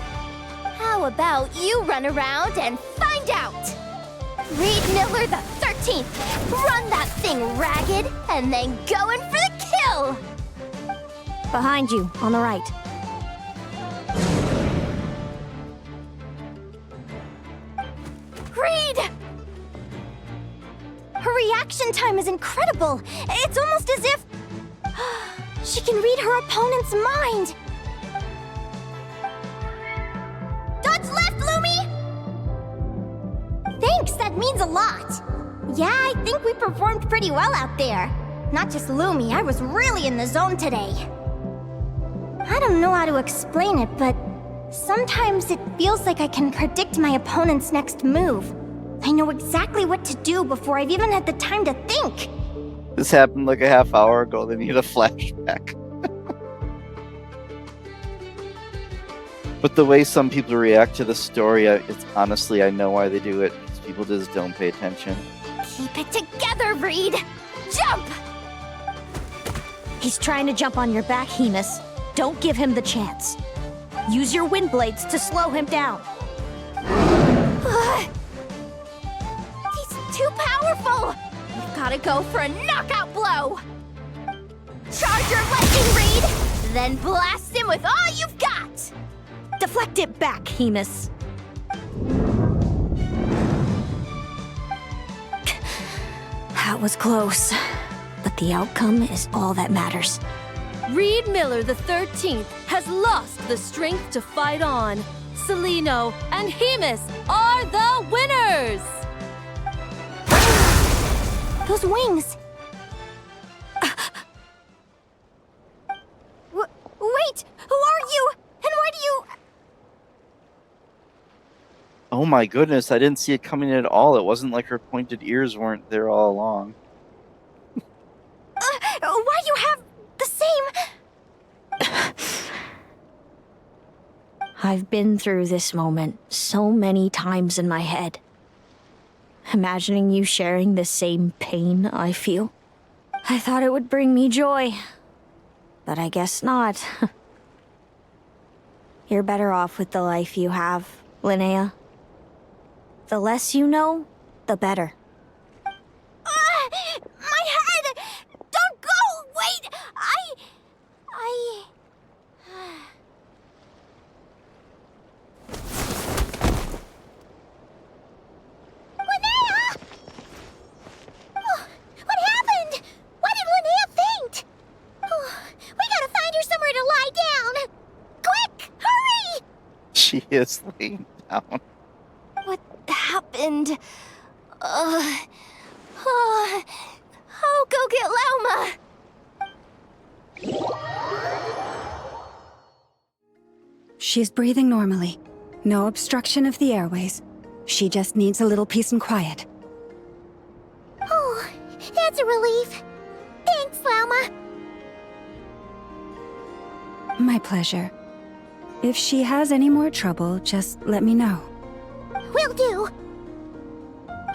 How about you run around and find out? Reed Miller the 13th, run that thing ragged, and then go in for the kill! Behind you, on the right. Reed! Her reaction time is incredible. It's almost as if she can read her opponent's mind. Dodge left, Lumi! Thanks, that means a lot. Yeah, I think we performed pretty well out there. Not just Lumi, I was really in the zone today. I don't know how to explain it, but sometimes it feels like I can predict my opponent's next move. I know exactly what to do before I've even had the time to think. This happened like a half hour ago. They need a flashback. But the way some people react to the story, it's honestly, I know why they do it. Because people just don't pay attention. Keep it together, Reed! Jump! He's trying to jump on your back, Hemus. Don't give him the chance. Use your wind blades to slow him down. He's too powerful! You've gotta go for a knockout blow! Charge your lightning, Reed! Then blast him with all you've got! Deflect it back, Hemus. That was close, but the outcome is all that matters. Reed Miller the 13th has lost the strength to fight on. Celino and Hemus are the winners! Those wings! Wait! Who are you? And why do you... Oh my goodness, I didn't see it coming at all. It wasn't like her pointed ears weren't there all along. Why do you have the same... I've been through this moment so many times in my head. Imagining you sharing the same pain I feel. I thought it would bring me joy, but I guess not. You're better off with the life you have, Linnea. The less you know, the better. My head! Don't go! Wait! Linnea! Oh, what happened? Why did Linnea faint? Oh, we gotta find her somewhere to lie down. Quick, hurry! She is laying down. What happened? I'll go get Lauma. She's breathing normally. No obstruction of the airways. She just needs a little peace and quiet. Oh, that's a relief. Thanks, Lauma. My pleasure. If she has any more trouble, just let me know. Will do.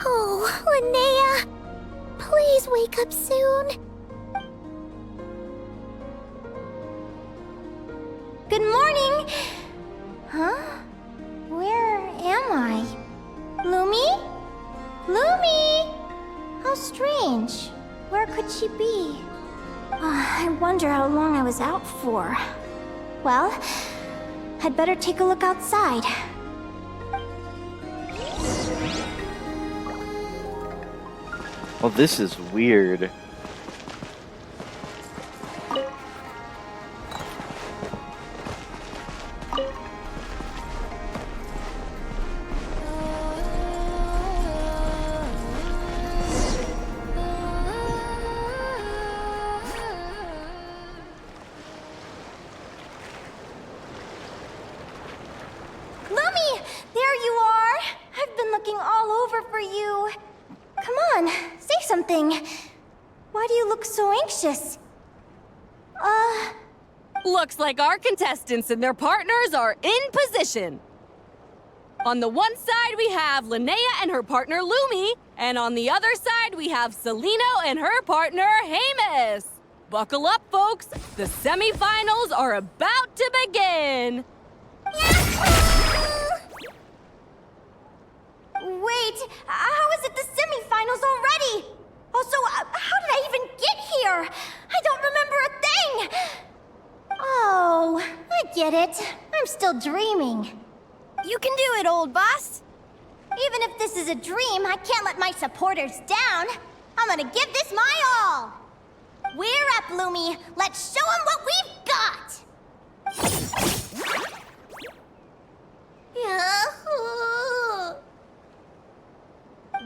Oh, Linnea. Please wake up soon. Good morning! Huh? Where am I? Lumi? Lumi! How strange. Where could she be? I wonder how long I was out for. Well, I'd better take a look outside. Well, this is weird. Lumi! There you are! I've been looking all over for you. Come on, say something. Why do you look so anxious? Looks like our contestants and their partners are in position. On the one side, we have Linnea and her partner Lumi, and on the other side, we have Celino and her partner Hemus. Buckle up, folks. The semifinals are about to begin. Wait, how is it the semifinals already? Also, how did I even get here? I don't remember a thing! Oh, I get it. I'm still dreaming. You can do it, old boss. Even if this is a dream, I can't let my supporters down. I'm gonna give this my all. We're up, Lumi. Let's show them what we've got!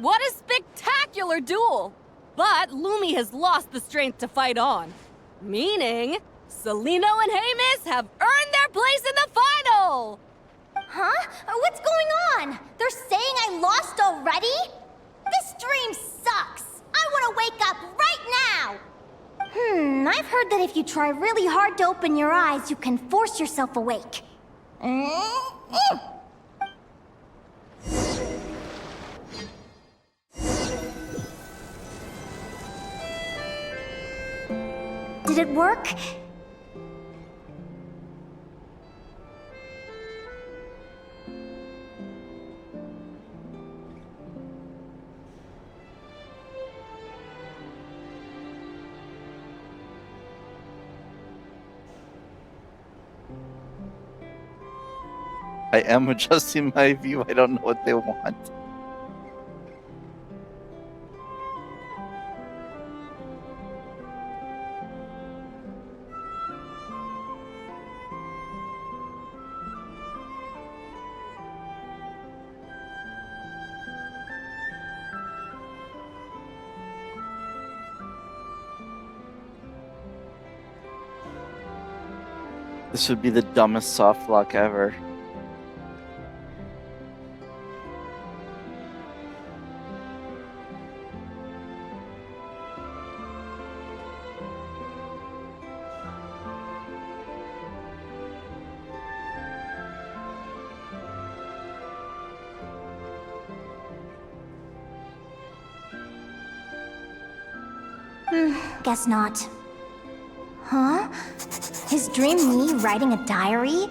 What a spectacular duel! But Lumi has lost the strength to fight on. Meaning, Celino and Hemus have earned their place in the final! Huh? What's going on? They're saying I lost already? This dream sucks. I want to wake up right now. I've heard that if you try really hard to open your eyes, you can force yourself awake. Did it work? I am adjusting my view. I don't know what they want. This would be the dumbest soft lock ever. Guess not. Huh? Is Dream me writing a diary?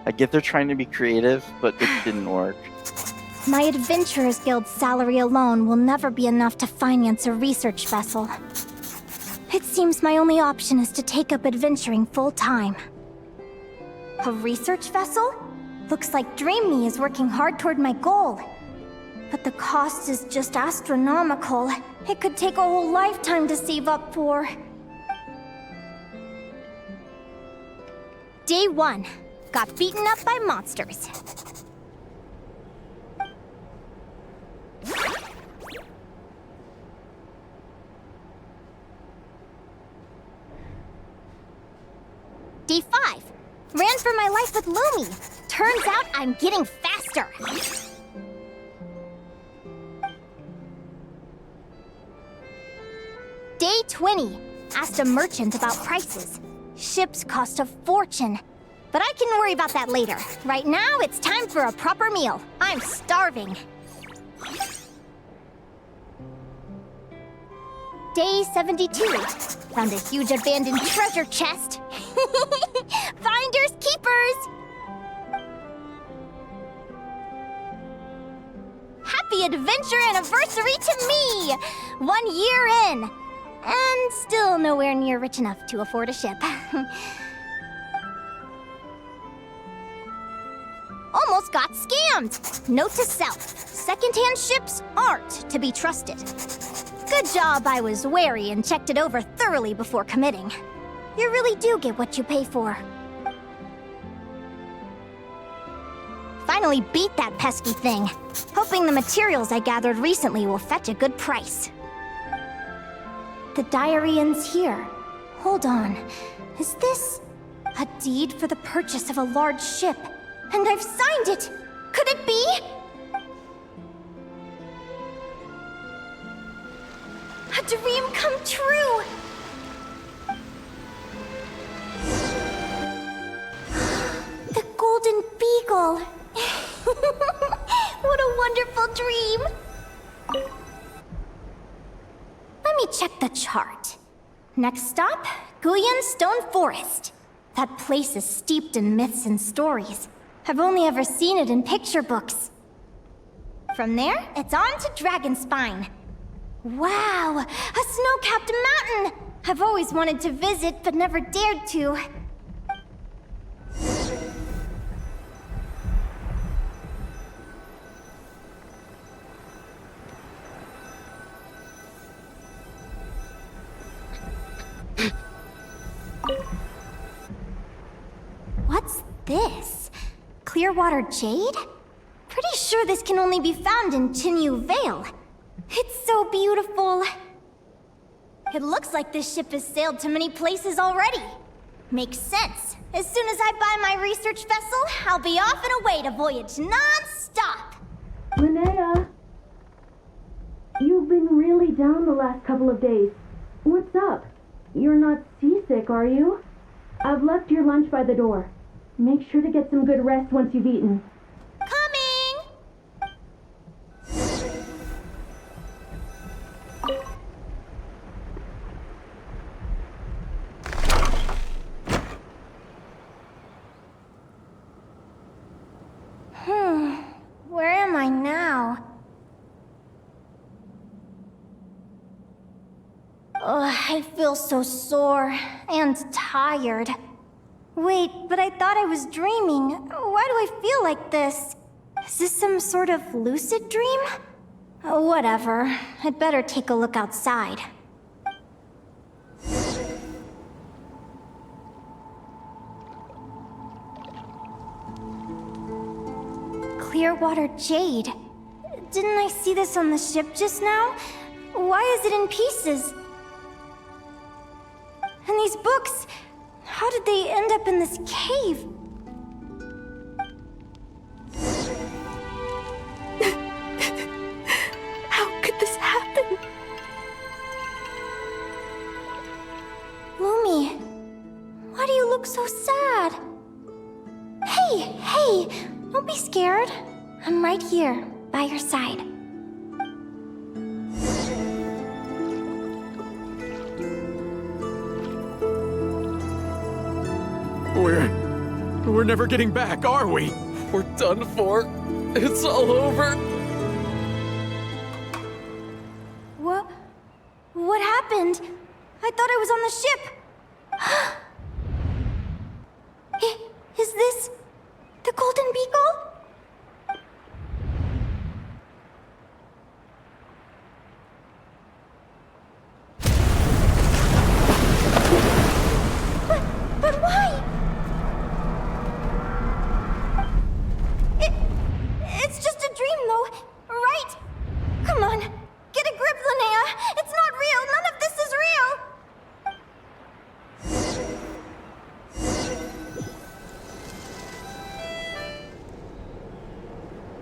I get they're trying to be creative, but it didn't work. My Adventurers Guild salary alone will never be enough to finance a research vessel. It seems my only option is to take up adventuring full-time. A research vessel? Looks like Dream Me is working hard toward my goal. But the cost is just astronomical. It could take a whole lifetime to save up for. Day 1. Got beaten up by monsters. Day 5. Ran for my life with Lumi. Turns out I'm getting faster. Day 20. Asked a merchant about prices. Ships cost a fortune. But I can worry about that later. Right now, it's time for a proper meal. I'm starving. Day 72. Found a huge abandoned treasure chest. Finders keepers! Happy adventure anniversary to me! 1 year in. And still nowhere near rich enough to afford a ship. Almost got scammed! Note to self, secondhand ships aren't to be trusted. Good job I was wary and checked it over thoroughly before committing. You really do get what you pay for. Finally beat that pesky thing. Hoping the materials I gathered recently will fetch a good price. The diary ends here. Hold on. Is this a deed for the purchase of a large ship? And I've signed it! Could it be? A dream come true! The Golden Beagle! What a wonderful dream! Let me check the chart. Next stop, Guyan Stone Forest. That place is steeped in myths and stories. I've only ever seen it in picture books. From there, it's on to Dragonspine. Wow, a snow-capped mountain! I've always wanted to visit, but never dared to. What's this? Clearwater jade? Pretty sure this can only be found in Chinyu Vale. It's so beautiful. It looks like this ship has sailed to many places already. Makes sense. As soon as I buy my research vessel, I'll be off and away to voyage non-stop. Linnea! You've been really down the last couple of days. What's up? You're not seasick, are you? I've left your lunch by the door. Make sure to get some good rest once you've eaten. Where am I now? Ugh, I feel so sore and tired. Wait, but I thought I was dreaming. Why do I feel like this? Is this some sort of lucid dream? Whatever. I'd better take a look outside. clear water jade. Didn't I see this on the ship just now? Why is it in pieces? And these books, how did they end up in this cave? How could this happen? Lumi, why do you look so sad? Hey, don't be scared. I'm right here, by your side. We're never getting back, are we? We're done for. It's all over. What happened? I thought I was on the ship. Is this the Golden Beagle? But why? It's just a dream, though, right? Come on, get a grip, Linnea. It's not real. None of this is real.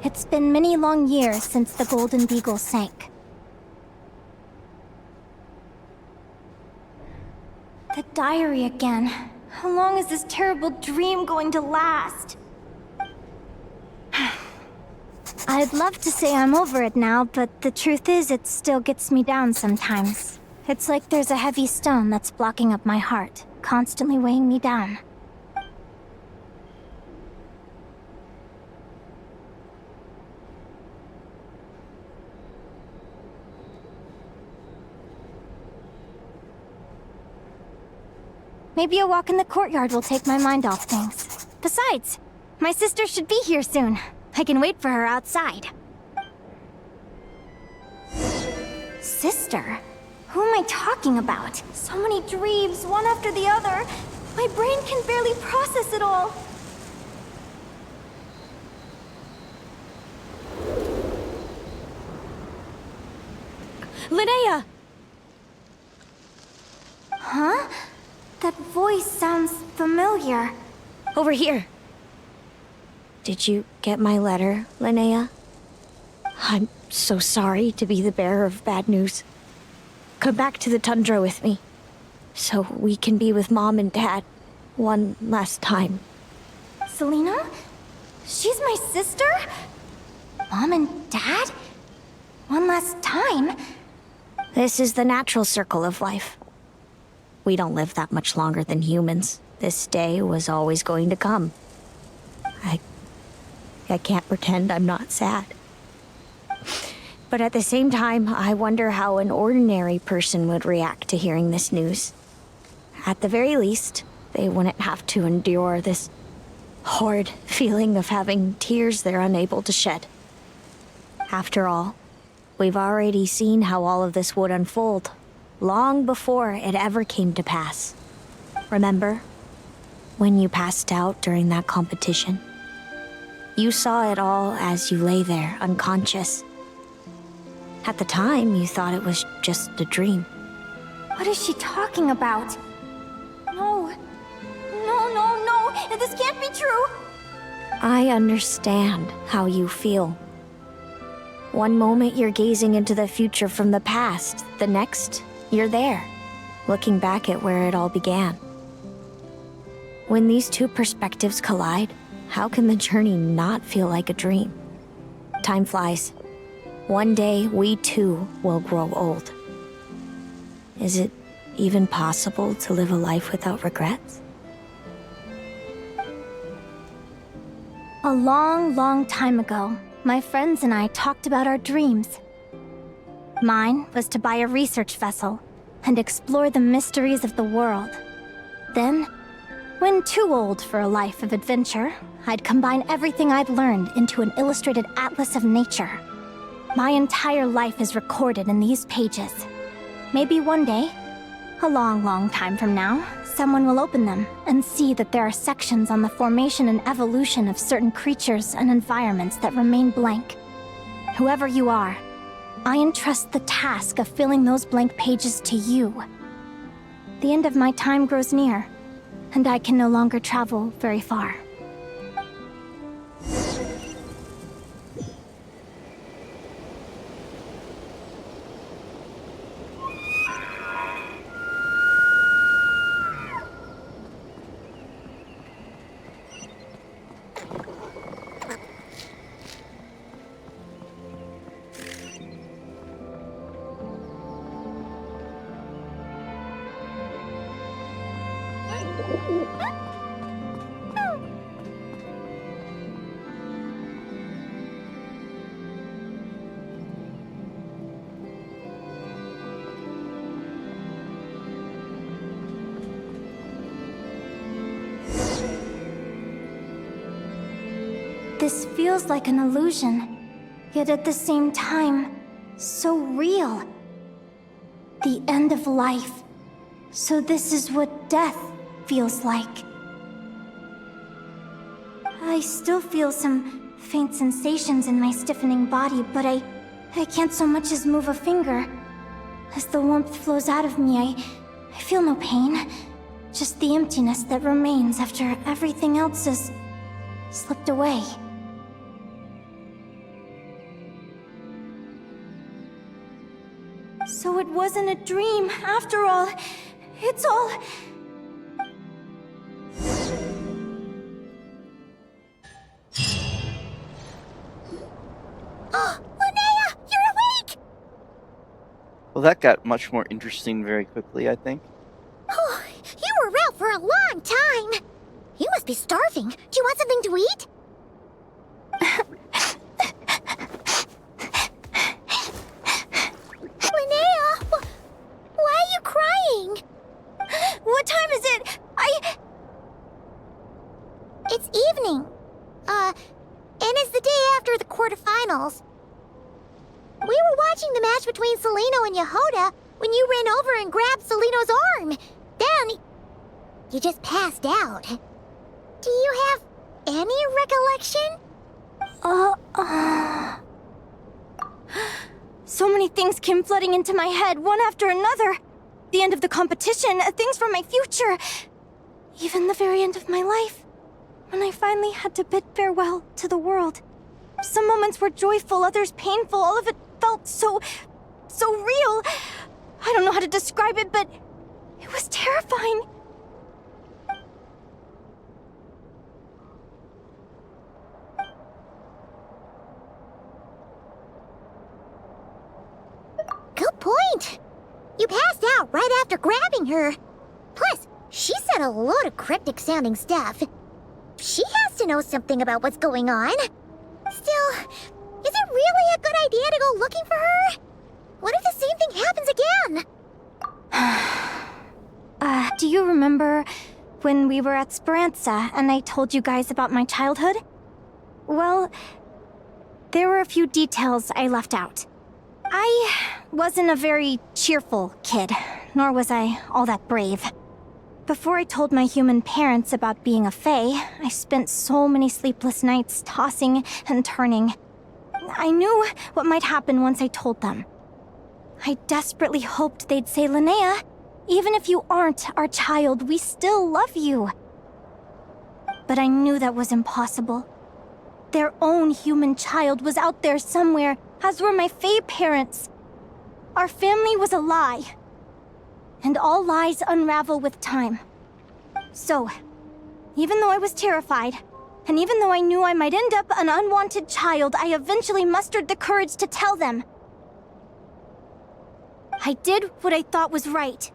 It's been many long years since the Golden Beagle sank. The diary again. How long is this terrible dream going to last? I'd love to say I'm over it now, but the truth is it still gets me down sometimes. It's like there's a heavy stone that's blocking up my heart, constantly weighing me down. Maybe a walk in the courtyard will take my mind off things. Besides, my sister should be here soon. I can wait for her outside. Sister? Who am I talking about? So many dreams, one after the other. My brain can barely process it all. Linnea! Huh? That voice sounds familiar. Over here. Did you get my letter, Linnea? I'm so sorry to be the bearer of bad news. Come back to the tundra with me, so we can be with Mom and Dad one last time. Selena? She's my sister? Mom and Dad? One last time? This is the natural circle of life. We don't live that much longer than humans. This day was always going to come. I can't pretend I'm not sad. But at the same time, I wonder how an ordinary person would react to hearing this news. At the very least, they wouldn't have to endure this horrid feeling of having tears they're unable to shed. After all, we've already seen how all of this would unfold, long before it ever came to pass. Remember, when you passed out during that competition? You saw it all as you lay there, unconscious. At the time, you thought it was just a dream. What is she talking about? No. This can't be true. I understand how you feel. One moment you're gazing into the future from the past, the next, you're there, looking back at where it all began. When these two perspectives collide, how can the journey not feel like a dream? Time flies. One day, we too will grow old. Is it even possible to live a life without regrets? A long, long time ago, my friends and I talked about our dreams. Mine was to buy a research vessel and explore the mysteries of the world. Then, when too old for a life of adventure, I'd combine everything I'd learned into an illustrated atlas of nature. My entire life is recorded in these pages. Maybe one day, a long, long time from now, someone will open them and see that there are sections on the formation and evolution of certain creatures and environments that remain blank. Whoever you are, I entrust the task of filling those blank pages to you. The end of my time grows near, and I can no longer travel very far. This feels like an illusion, yet at the same time, so real. The end of life. So this is what death feels like. I still feel some faint sensations in my stiffening body, but I can't so much as move a finger. As the warmth flows out of me, I feel no pain. Just the emptiness that remains after everything else has slipped away. So it wasn't a dream, after all. It's all... Linnea, you're awake! Well, that got much more interesting very quickly, I think. Oh, you were out for a long time. You must be starving. Do you want something to eat? Linnea, why are you crying? What time is it? It's evening. And it's the day after the quarterfinals. We were watching the match between Celino and Yehoda when you ran over and grabbed Celino's arm. Then, you just passed out. Do you have any recollection? So many things came flooding into my head, one after another. The end of the competition, things from my future. Even the very end of my life. When I finally had to bid farewell to the world. Some moments were joyful, others painful. All of it felt so real. I don't know how to describe it, but it was terrifying. Good point. You passed out right after grabbing her. Plus, she said a load of cryptic-sounding stuff. She has to know something about what's going on. Still, is it really a good idea to go looking for her? What if the same thing happens again? Do you remember when we were at Sparse and I told you guys about my childhood? Well, there were a few details I left out. I wasn't a very cheerful kid, nor was I all that brave. Before I told my human parents about being a fae, I spent so many sleepless nights tossing and turning. I knew what might happen once I told them. I desperately hoped they'd say, Linnea, even if you aren't our child, we still love you. But I knew that was impossible. Their own human child was out there somewhere, as were my fae parents. Our family was a lie. And all lies unravel with time. So, even though I was terrified, and even though I knew I might end up an unwanted child, I eventually mustered the courage to tell them. I did what I thought was right.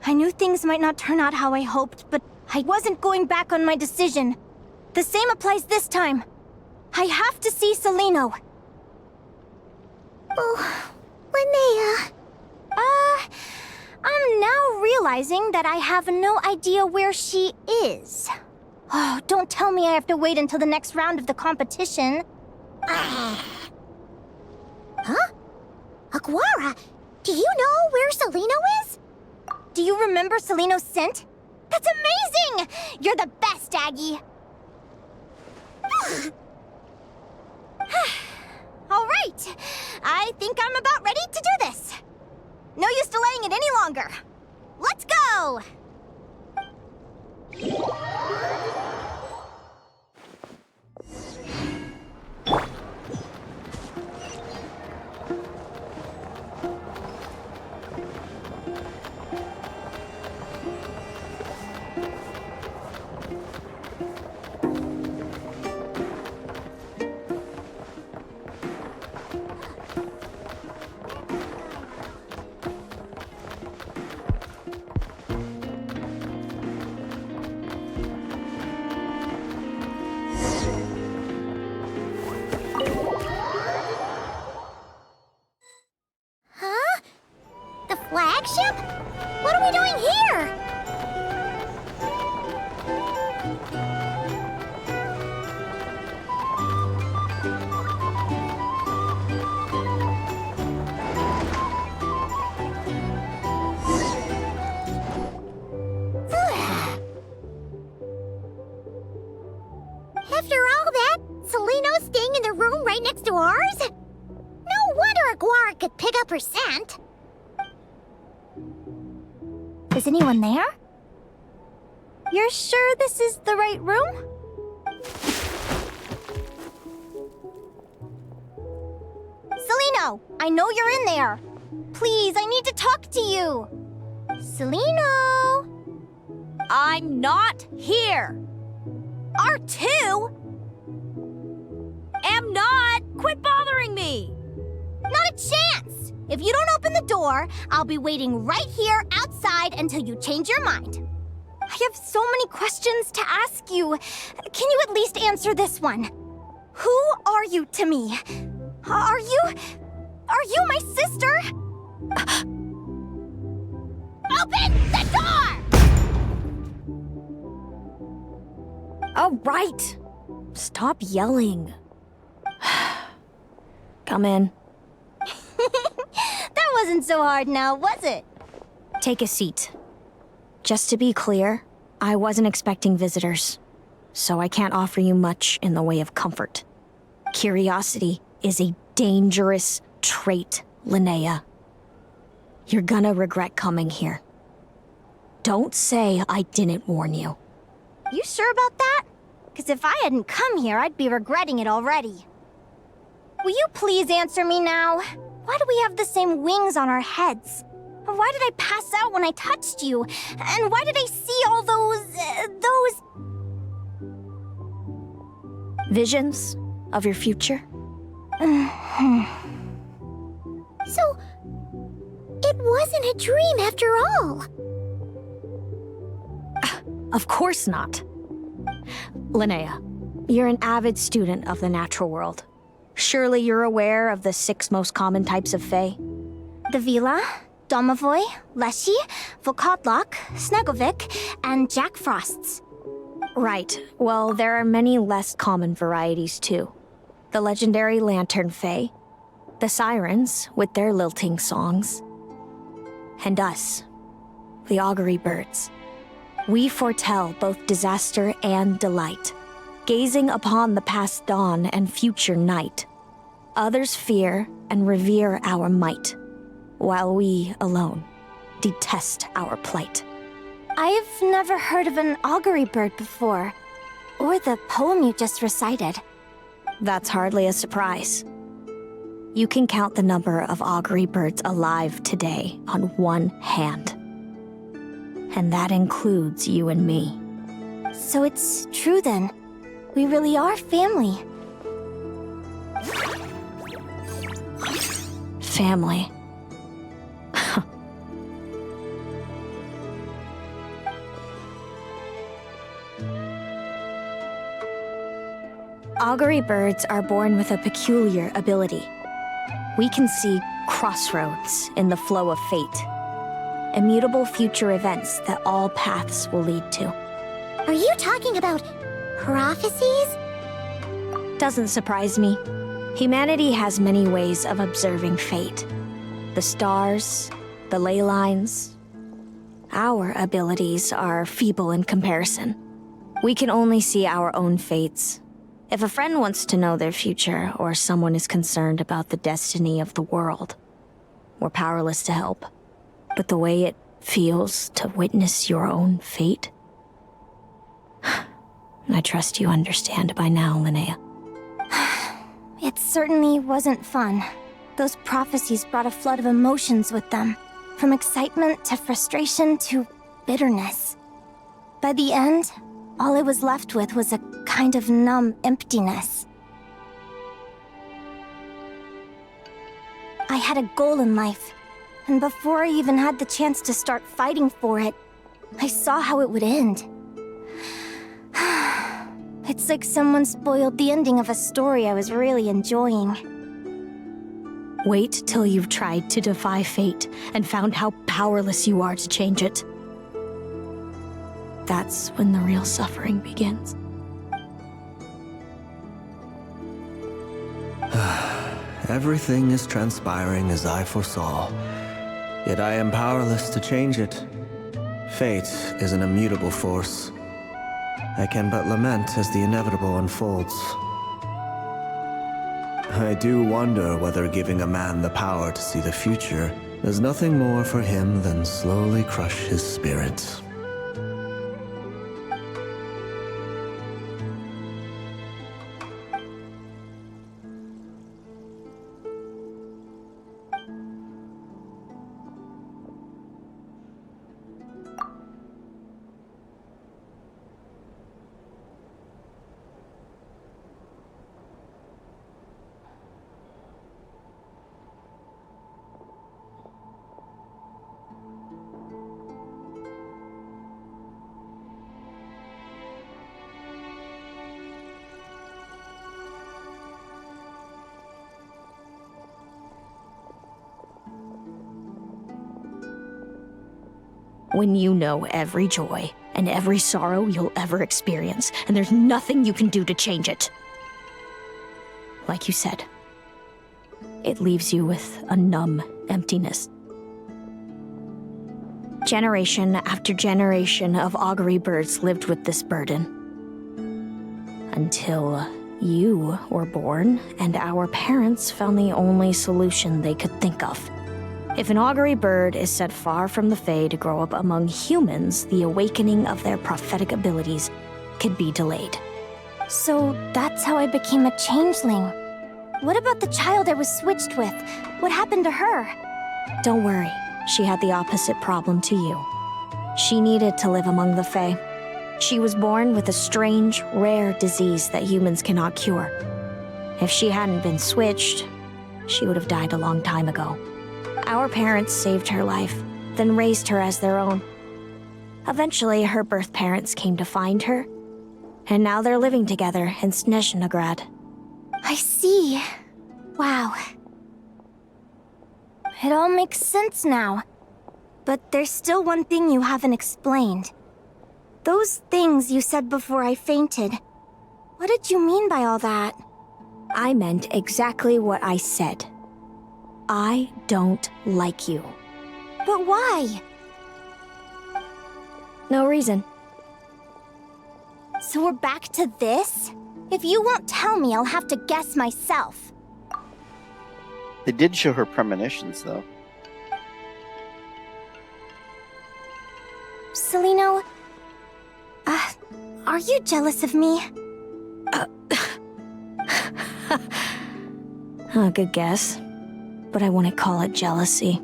I knew things might not turn out how I hoped, but I wasn't going back on my decision. The same applies this time. I have to see Celino. Oh, Linnea. I'm now realizing that I have no idea where she is. Oh, don't tell me I have to wait until the next round of the competition. Huh? Aguara, do you know where Celino is? Do you remember Celino's scent? That's amazing! You're the best, Aggie! All right, I think I'm about ready to do this. No use delaying it any longer. Let's go! Huh? The flagship? What are we doing here? After all that, Seleno's staying in the room right next to ours? No wonder Aguara could pick up her scent. Is anyone there? You're sure this is the right room? Seleno, I know you're in there. Please, I need to talk to you. Seleno! I'm not here. R2? Am not. Quit bothering me. Not a chance! If you don't open the door, I'll be waiting right here outside until you change your mind. I have so many questions to ask you. Can you at least answer this one? Who are you to me? Are you my sister? Open the door! All right. Stop yelling. Come in. That wasn't so hard now, was it? Take a seat. Just to be clear, I wasn't expecting visitors, so I can't offer you much in the way of comfort. Curiosity is a dangerous trait, Linnea. You're gonna regret coming here. Don't say I didn't warn you. You sure about that? Because if I hadn't come here, I'd be regretting it already. Will you please answer me now? Why do we have the same wings on our heads? Why did I pass out when I touched you? And why did I see all those... Visions of your future? So, it wasn't a dream after all. Of course not. Linnea, you're an avid student of the natural world. Surely you're aware of the 6 most common types of Fae? The Vila, Domovoy, Leshy, Volkodlok, Snegovic, and Jack Frosts. Right. Well, there are many less common varieties too. The legendary Lantern Fae, the Sirens with their lilting songs, and us, the Augury Birds. We foretell both disaster and delight, gazing upon the past dawn and future night. Others fear and revere our might, while we alone detest our plight. I've never heard of an augury bird before, or the poem you just recited. That's hardly a surprise. You can count the number of augury birds alive today on one hand. And that includes you and me. So it's true then. We really are family. Family. Augury birds are born with a peculiar ability. We can see crossroads in the flow of fate. Immutable future events that all paths will lead to. Are you talking about prophecies? Doesn't surprise me. Humanity has many ways of observing fate. The stars, the ley lines, Our abilities are feeble in comparison. We can only see our own fates. If a friend wants to know their future, or someone is concerned about the destiny of the world, we're powerless to help. But the way it feels to witness your own fate, I trust you understand by now, Linnea. It certainly wasn't fun. Those prophecies brought a flood of emotions with them. From excitement to frustration to bitterness. By the end, all I was left with was a kind of numb emptiness. I had a goal in life, and before I even had the chance to start fighting for it, I saw how it would end. It's like someone spoiled the ending of a story I was really enjoying. Wait till you've tried to defy fate and found how powerless you are to change it. That's when the real suffering begins. Everything is transpiring as I foresaw, yet I am powerless to change it. Fate is an immutable force. I can but lament as the inevitable unfolds. I do wonder whether giving a man the power to see the future is nothing more for him than slowly crush his spirit. When you know every joy and every sorrow you'll ever experience, and there's nothing you can do to change it. Like you said, it leaves you with a numb emptiness. Generation after generation of augury birds lived with this burden. Until you were born, and our parents found the only solution they could think of. If an augury bird is set far from the Fae to grow up among humans, the awakening of their prophetic abilities could be delayed. So that's how I became a changeling. What about the child I was switched with? What happened to her? Don't worry, she had the opposite problem to you. She needed to live among the Fae. She was born with a strange, rare disease that humans cannot cure. If she hadn't been switched, she would have died a long time ago. Our parents saved her life, then raised her as their own. Eventually, her birth parents came to find her, and now they're living together in Snezhnograd. I see. Wow. It all makes sense now. But there's still one thing you haven't explained. Those things you said before I fainted. What did you mean by all that? I meant exactly what I said. I don't like you. But why? No reason. So we're back to this? If you won't tell me, I'll have to guess myself. They did show her premonitions, though. Celino, are you jealous of me? Good guess. But I wouldn't call it jealousy.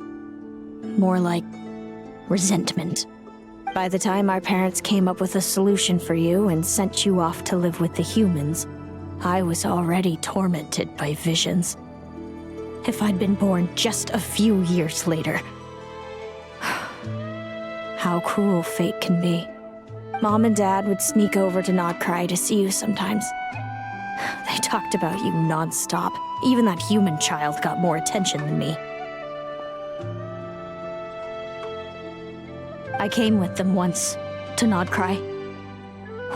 More like resentment. By the time our parents came up with a solution for you and sent you off to live with the humans, I was already tormented by visions. If I'd been born just a few years later. How cruel fate can be. Mom and Dad would sneak over to Nodcry to see you sometimes. They talked about you non-stop. Even that human child got more attention than me. I came with them once, to Nodcry.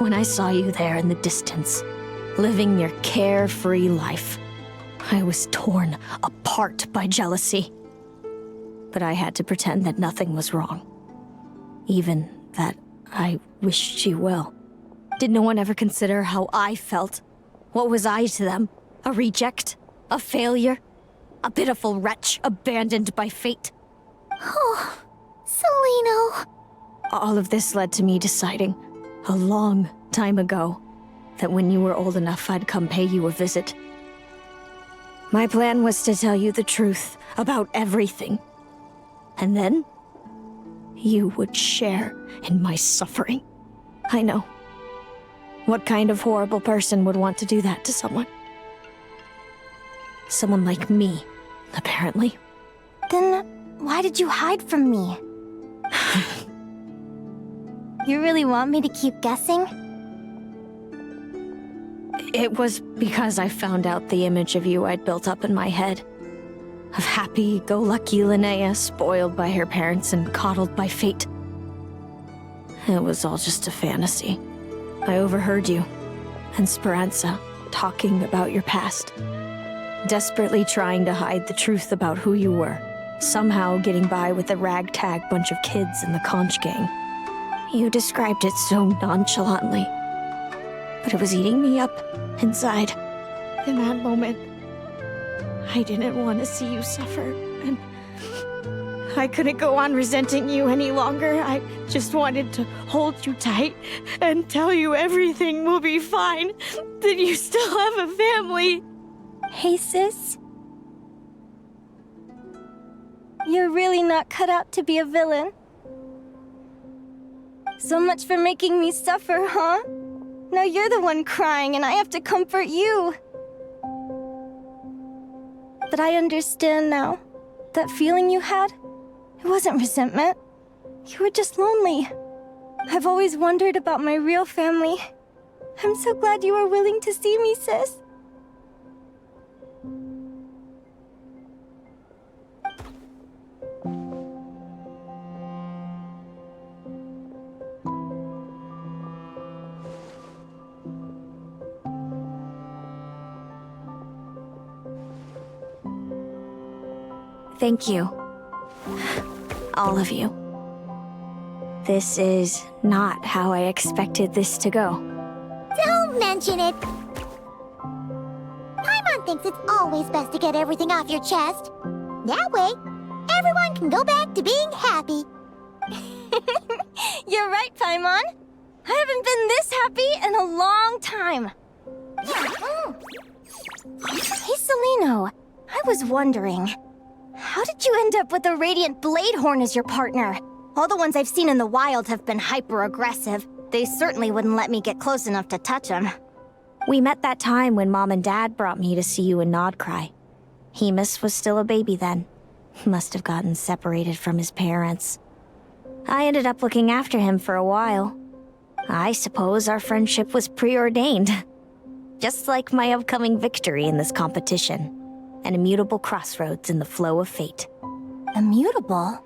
When I saw you there in the distance, living your carefree life, I was torn apart by jealousy. But I had to pretend that nothing was wrong. Even that I wished you well. Did no one ever consider how I felt? What was I to them? A reject? A failure? A pitiful wretch abandoned by fate? Oh, Celino. All of this led to me deciding, a long time ago, that when you were old enough, I'd come pay you a visit. My plan was to tell you the truth about everything. And then, you would share in my suffering. I know. What kind of horrible person would want to do that to someone? Someone like me, apparently. Then why did you hide from me? You really want me to keep guessing? It was because I found out the image of you I'd built up in my head. Of happy-go-lucky Linnea, spoiled by her parents and coddled by fate. It was all just a fantasy. I overheard you and Sparse talking about your past. Desperately trying to hide the truth about who you were. Somehow getting by with a ragtag bunch of kids in the conch gang. You described it so nonchalantly. But it was eating me up inside. In that moment, I didn't want to see you suffer, and I couldn't go on resenting you any longer. I just wanted to hold you tight and tell you everything will be fine, that you still have a family. Hey, sis. You're really not cut out to be a villain. So much for making me suffer, huh? Now you're the one crying and I have to comfort you. But I understand now. That feeling you had, it wasn't resentment. You were just lonely. I've always wondered about my real family. I'm so glad you were willing to see me, sis. Thank you. All of you. This is not how I expected this to go. Don't mention it. Paimon thinks it's always best to get everything off your chest. That way, everyone can go back to being happy. You're right, Paimon. I haven't been this happy in a long time. Hey, Celino. I was wondering, how did you end up with a Radiant Bladehorn as your partner? All the ones I've seen in the wild have been hyper-aggressive. They certainly wouldn't let me get close enough to touch them. We met that time when Mom and Dad brought me to see you in Nodcry. Hemus was still a baby then. Must have gotten separated from his parents. I ended up looking after him for a while. I suppose our friendship was preordained. Just like my upcoming victory in this competition. An immutable crossroads in the flow of fate. Immutable?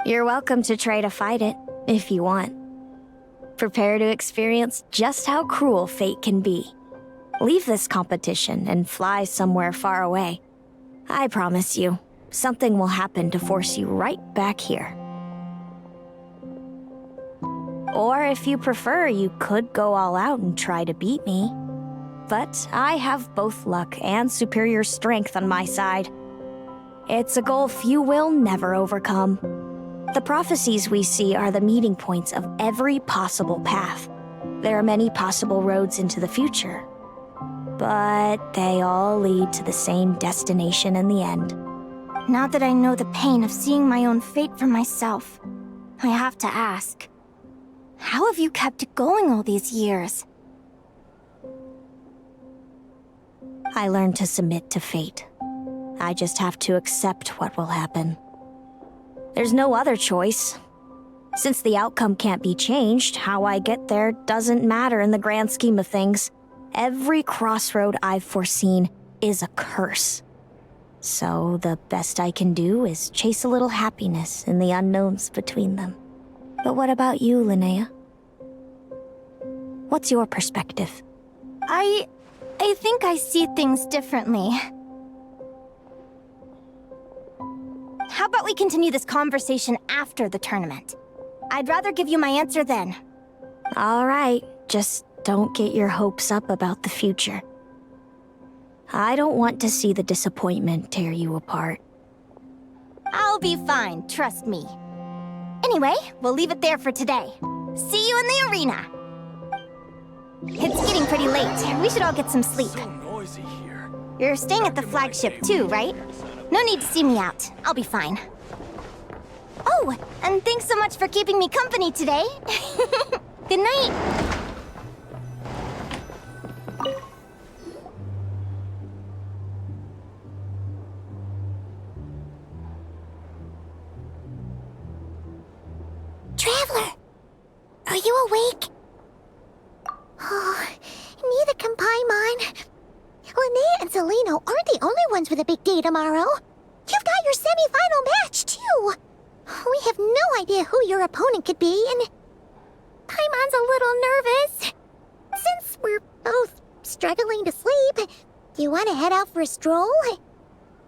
You're welcome to try to fight it, if you want. Prepare to experience just how cruel fate can be. Leave this competition and fly somewhere far away. I promise you, something will happen to force you right back here. Or if you prefer, you could go all out and try to beat me. But I have both luck and superior strength on my side. It's a gulf you will never overcome. The prophecies we see are the meeting points of every possible path. There are many possible roads into the future. But they all lead to the same destination in the end. Now that I know the pain of seeing my own fate for myself, I have to ask, how have you kept it going all these years? I learned to submit to fate. I just have to accept what will happen. There's no other choice. Since the outcome can't be changed, how I get there doesn't matter in the grand scheme of things. Every crossroad I've foreseen is a curse. So the best I can do is chase a little happiness in the unknowns between them. But what about you, Linnea? What's your perspective? I think I see things differently. How about we continue this conversation after the tournament? I'd rather give you my answer then. All right, just don't get your hopes up about the future. I don't want to see the disappointment tear you apart. I'll be fine, trust me. Anyway, we'll leave it there for today. See you in the arena! It's getting pretty late. We should all get some sleep. So noisy here. You're staying at the flagship too, right? No need to see me out. I'll be fine. Oh, and thanks so much for keeping me company today. Good night. Traveler! Are you awake? Oh, neither can Paimon. Linnea and Celino aren't the only ones with a big day tomorrow. You've got your semi-final match, too. We have no idea who your opponent could be, and Paimon's a little nervous. Since we're both struggling to sleep, do you want to head out for a stroll?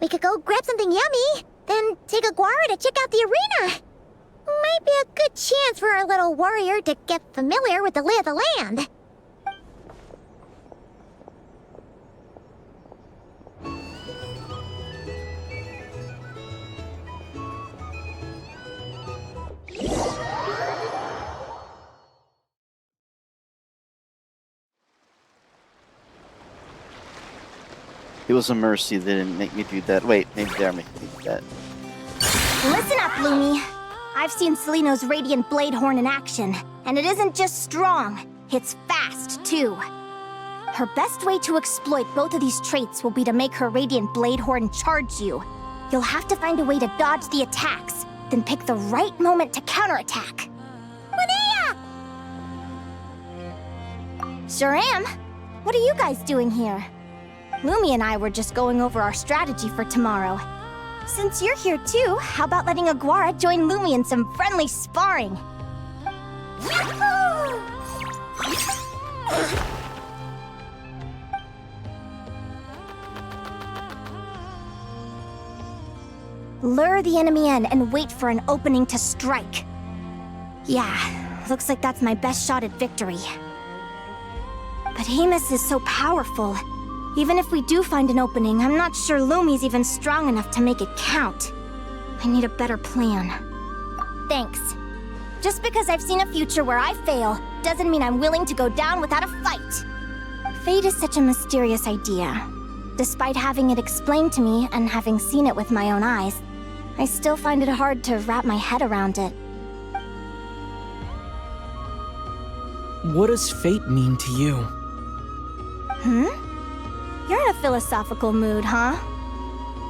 We could go grab something yummy, then take a guara to check out the arena. Might be a good chance for our little warrior to get familiar with the lay of the land. It was a mercy they didn't make me do that. Wait, maybe they're making me do that. Listen up, Lumi. I've seen Celino's Radiant Blade Horn in action, and it isn't just strong, it's fast, too. Her best way to exploit both of these traits will be to make her Radiant Blade Horn charge you. You'll have to find a way to dodge the attacks, then pick the right moment to counterattack. Linnea! Sure am. What are you guys doing here? Lumi and I were just going over our strategy for tomorrow. Since you're here too, how about letting Aguara join Lumi in some friendly sparring? Lure the enemy in and wait for an opening to strike. Yeah, looks like that's my best shot at victory. But Hemus is so powerful. Even if we do find an opening, I'm not sure Lumi's even strong enough to make it count. I need a better plan. Thanks. Just because I've seen a future where I fail, doesn't mean I'm willing to go down without a fight. Fate is such a mysterious idea. Despite having it explained to me and having seen it with my own eyes, I still find it hard to wrap my head around it. What does fate mean to you? You're in a philosophical mood, huh?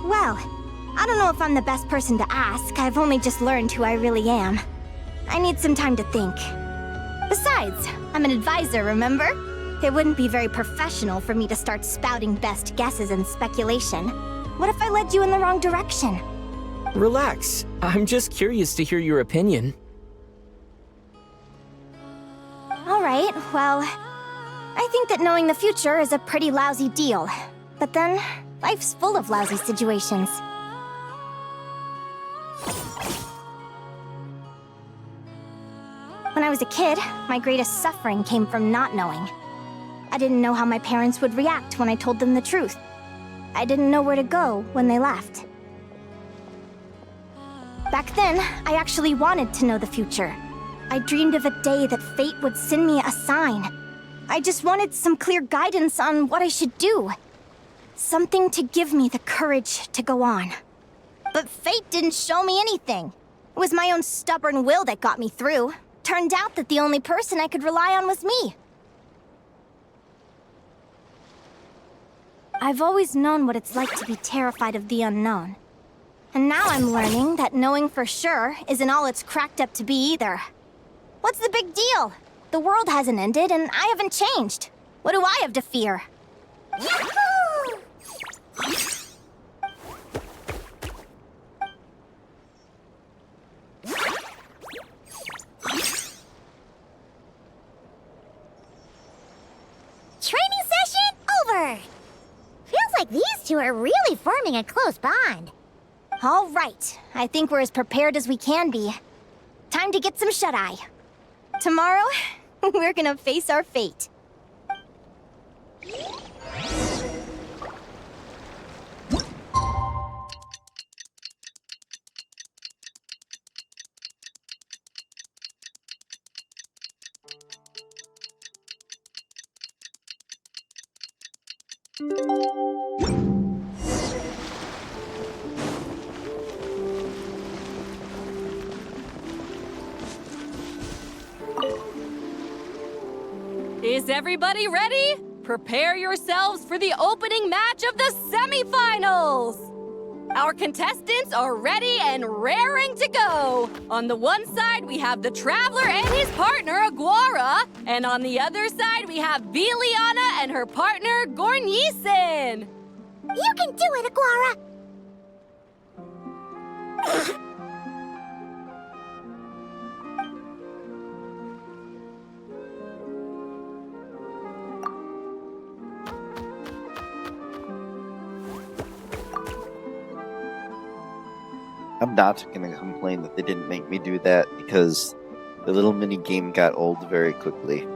Well, I don't know if I'm the best person to ask. I've only just learned who I really am. I need some time to think. Besides, I'm an advisor, remember? It wouldn't be very professional for me to start spouting best guesses and speculation. What if I led you in the wrong direction? Relax. I'm just curious to hear your opinion. Alright, well, I think that knowing the future is a pretty lousy deal. But then, life's full of lousy situations. When I was a kid, my greatest suffering came from not knowing. I didn't know how my parents would react when I told them the truth. I didn't know where to go when they left. Back then, I actually wanted to know the future. I dreamed of a day that fate would send me a sign. I just wanted some clear guidance on what I should do. Something to give me the courage to go on. But fate didn't show me anything. It was my own stubborn will that got me through. Turned out that the only person I could rely on was me. I've always known what it's like to be terrified of the unknown. And now I'm learning that knowing for sure isn't all it's cracked up to be either. What's the big deal? The world hasn't ended, and I haven't changed. What do I have to fear? Yahoo! Training session over! Feels like these two are really forming a close bond. All right. I think we're as prepared as we can be. Time time to get some shut-eye. Tomorrow, we're gonna face our fate. Is everybody ready? Prepare yourselves for the opening match of the semifinals! Our contestants are ready and raring to go. On the one side, we have the Traveler and his partner, Aguara. And on the other side, we have Viliana and her partner, Gornisen. You can do it, Aguara! I'm not gonna complain that they didn't make me do that because the little mini game got old very quickly.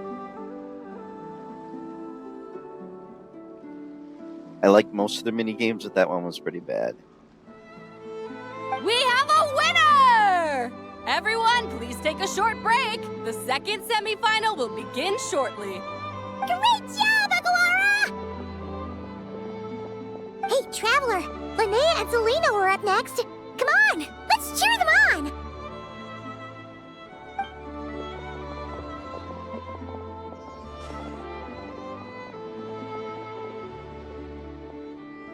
I like most of the mini games, but that one was pretty bad. We have a winner! Everyone, please take a short break. The second semifinal will begin shortly. Great job, Aguara! Hey, Traveler, Linnea and Selena were up next. Come on, let's cheer them on!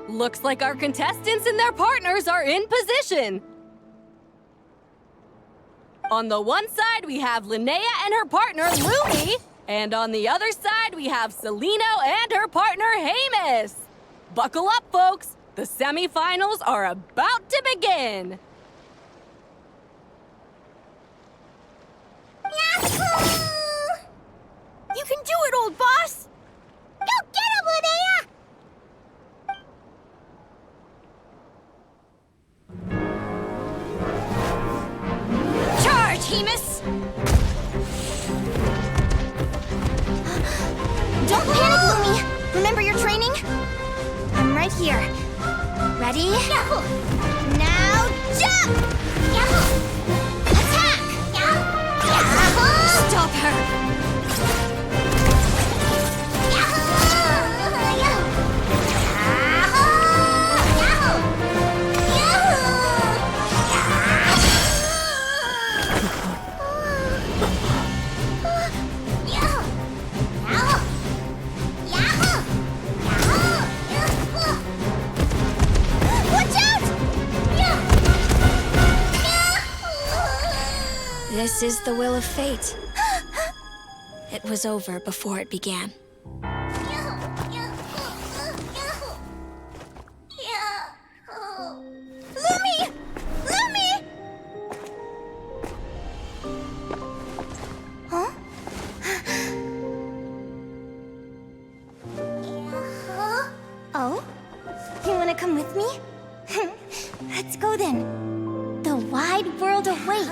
Looks like our contestants and their partners are in position. On the one side, we have Linnea and her partner, Lumi. And on the other side, we have Celino and her partner, Hamus. Buckle up, folks. The semifinals are about to begin. Yahoo! You can do it, old boss! Go get him, Linnea! Charge, Hamus! Don't panic, Lumi! Remember your training? I'm right here. Ready? Yahoo! Now jump! Yahoo! Attack! Yahoo! Stop her! This is the will of fate. It was over before it began. Lumi! Lumi! Huh? Oh? You wanna come with me? Let's go then. The wide world awaits.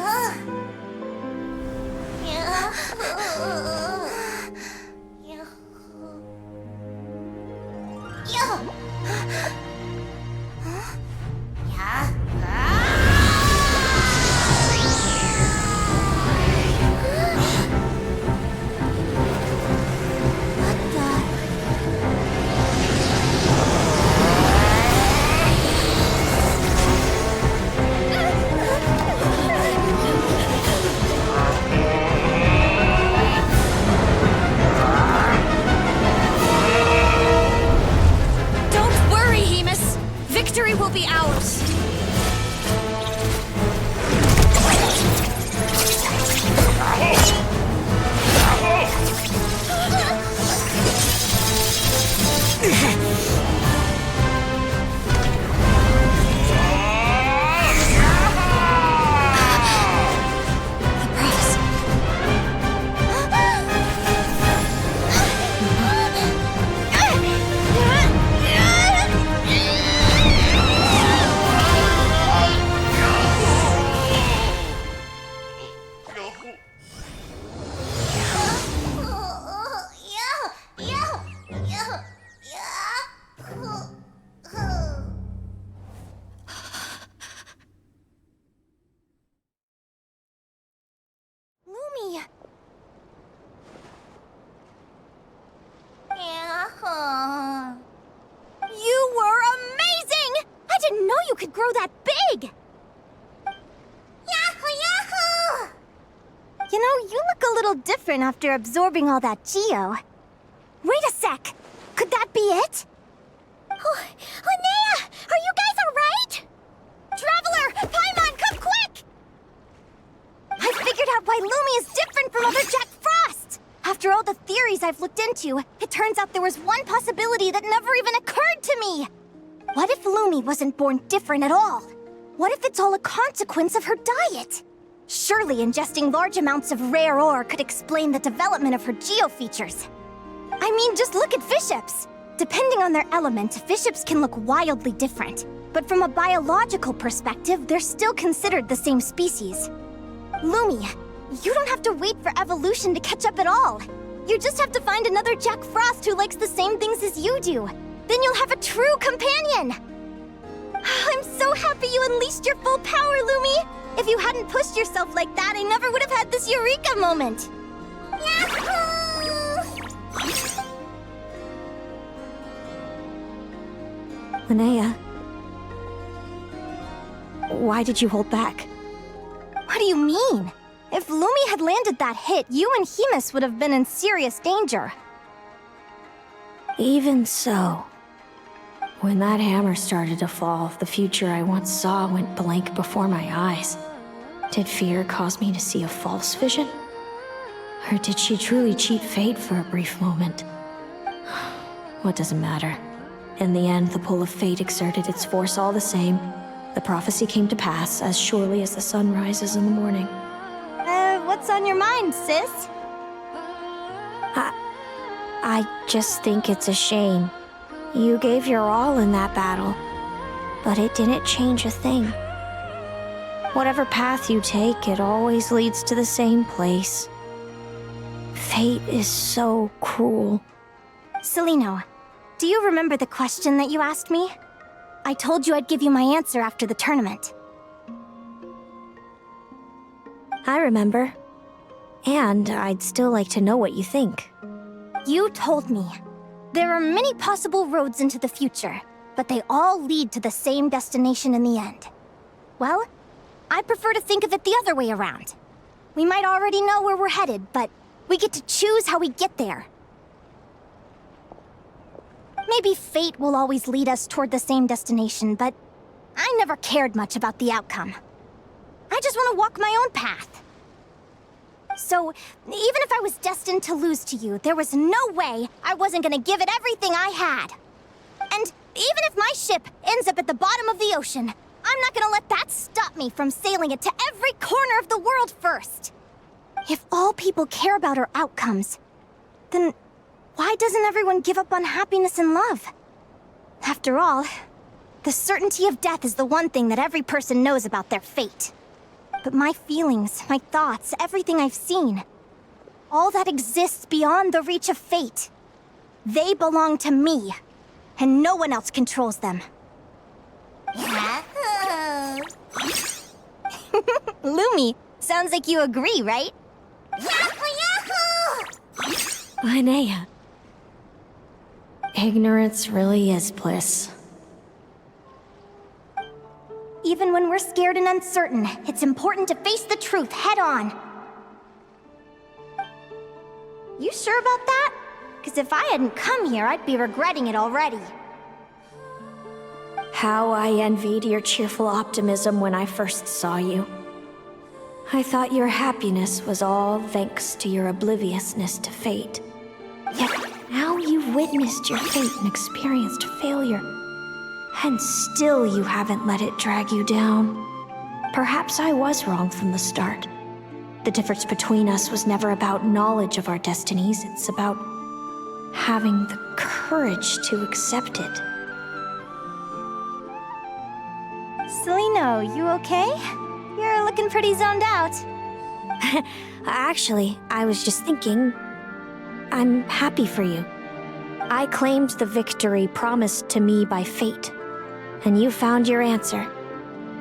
You know, you look a little different after absorbing all that Geo. Wait a sec! Could that be it? Oh, Linnea! Are you guys alright? Traveler! Paimon, come quick! I figured out why Lumi is different from other Jack Frosts! After all the theories I've looked into, it turns out there was one possibility that never even occurred to me! What if Lumi wasn't born different at all? What if it's all a consequence of her diet? Surely ingesting large amounts of rare ore could explain the development of her geofeatures. I mean, just look at fiships! Depending on their element, fiships can look wildly different. But from a biological perspective, they're still considered the same species. Lumi, you don't have to wait for evolution to catch up at all. You just have to find another Jack Frost who likes the same things as you do. Then you'll have a true companion! I'm so happy you unleashed your full power, Lumi! If you hadn't pushed yourself like that, I never would have had this eureka moment! Yahoo! Linnea, why did you hold back? What do you mean? If Lumi had landed that hit, you and Hemus would have been in serious danger. Even so, when that hammer started to fall, the future I once saw went blank before my eyes. Did fear cause me to see a false vision? Or did she truly cheat fate for a brief moment? What does it matter? In the end, the pull of fate exerted its force all the same. The prophecy came to pass as surely as the sun rises in the morning. What's on your mind, sis? I just think it's a shame. You gave your all in that battle, but it didn't change a thing. Whatever path you take, it always leads to the same place. Fate is so cruel. Celino, do you remember the question that you asked me? I told you I'd give you my answer after the tournament. I remember. And I'd still like to know what you think. You told me. There are many possible roads into the future, but they all lead to the same destination in the end. Well, I prefer to think of it the other way around. We might already know where we're headed, but we get to choose how we get there. Maybe fate will always lead us toward the same destination, but I never cared much about the outcome. I just want to walk my own path. So, even if I was destined to lose to you, there was no way I wasn't gonna give it everything I had. And even if my ship ends up at the bottom of the ocean, I'm not gonna let that stop me from sailing it to every corner of the world first. If all people care about are outcomes, then why doesn't everyone give up on happiness and love? After all, the certainty of death is the one thing that every person knows about their fate. But my feelings, my thoughts, everything I've seen, all that exists beyond the reach of fate, they belong to me, and no one else controls them. Yahoo! Lumi, sounds like you agree, right? Yahoo! Linnea. Ignorance really is bliss. Even when we're scared and uncertain, it's important to face the truth head on. You sure about that? Because if I hadn't come here, I'd be regretting it already. How I envied your cheerful optimism when I first saw you. I thought your happiness was all thanks to your obliviousness to fate. Yet now you've witnessed your fate and experienced failure. And still you haven't let it drag you down. Perhaps I was wrong from the start. The difference between us was never about knowledge of our destinies, it's about having the courage to accept it. Celino, you okay? You're looking pretty zoned out. Actually, I was just thinking, I'm happy for you. I claimed the victory promised to me by fate, and you found your answer.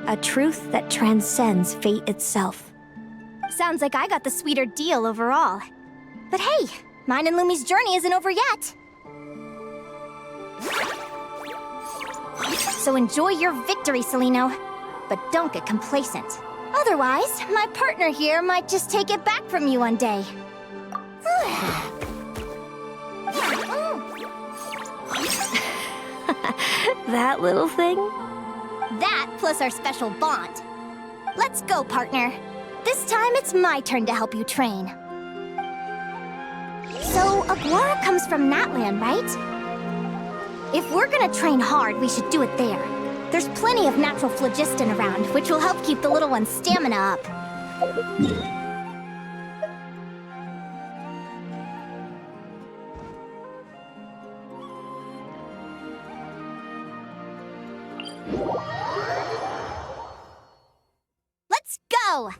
A truth that transcends fate itself. Sounds like I got the sweeter deal overall. But hey, mine and Lumi's journey isn't over yet. So enjoy your victory, Celino. But don't get complacent. Otherwise, my partner here might just take it back from you one day. That little thing? That plus our special bond. Let's go, partner. This time it's my turn to help you train. So, Aguara comes from Natland, right? If we're gonna train hard, we should do it there. There's plenty of natural phlogiston around, which will help keep the little one's stamina up. Let's go!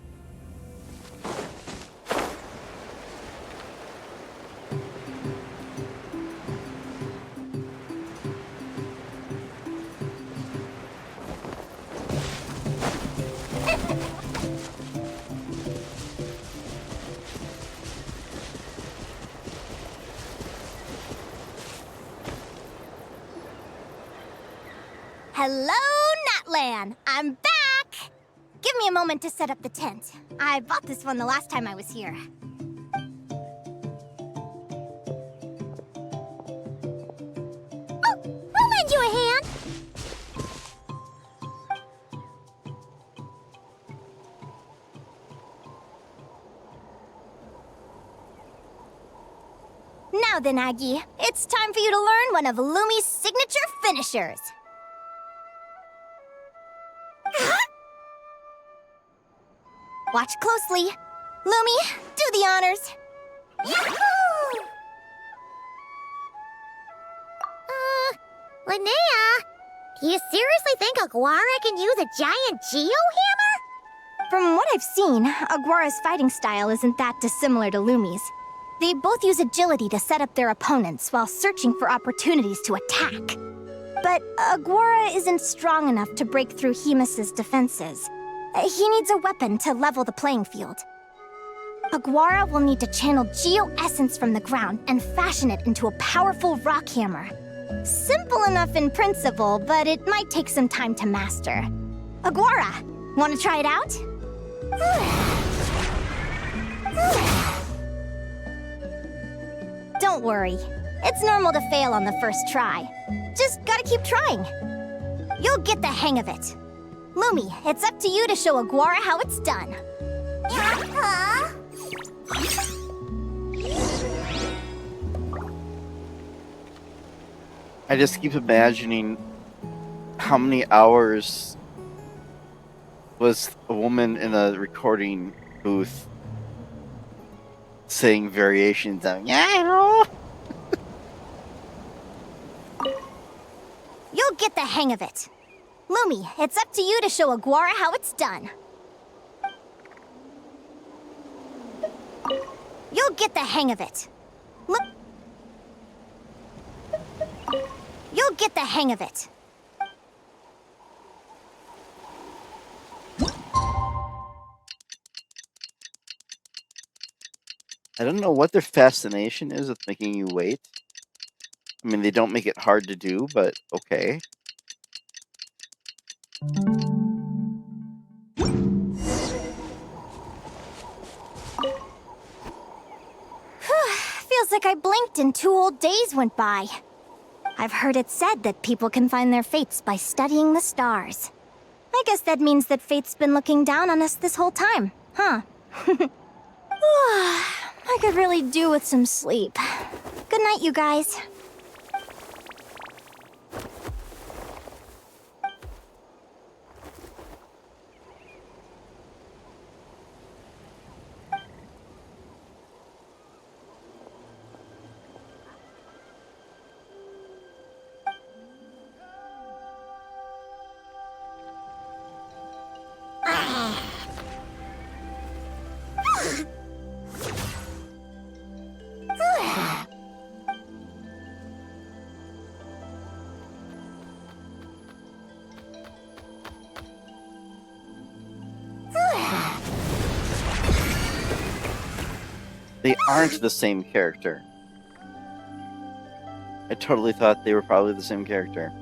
Hello, Natlan! I'm back! Give me a moment to set up the tent. I bought this one the last time I was here. Oh, I'll lend you a hand. Now then, Aggie, it's time for you to learn one of Lumi's signature finishers. Watch closely. Lumi, do the honors. Yahoo! Linnea, do you seriously think Aguara can use a giant geohammer? From what I've seen, Aguara's fighting style isn't that dissimilar to Lumi's. They both use agility to set up their opponents while searching for opportunities to attack. But Aguara isn't strong enough to break through Hemus's defenses. He needs a weapon to level the playing field. Aguara will need to channel geo-essence from the ground and fashion it into a powerful rock hammer. Simple enough in principle, but it might take some time to master. Aguara, want to try it out? Don't worry. It's normal to fail on the first try. Just gotta keep trying. You'll get the hang of it. Lumi, it's up to you to show Aguara how it's done. I just keep imagining how many hours was a woman in a recording booth saying variations of yeah. You'll get the hang of it. Lumi, it's up to you to show Aguara how it's done. You'll get the hang of it. You'll get the hang of it. I don't know what their fascination is with making you wait. I mean, they don't make it hard to do, but okay. Feels like I blinked and 2 whole days went by. I've heard it said that people can find their fates by studying the stars. I guess that means that fate's been looking down on us this whole time, huh? I could really do with some sleep. Good night, you guys. They aren't the same character. I totally thought they were probably the same character.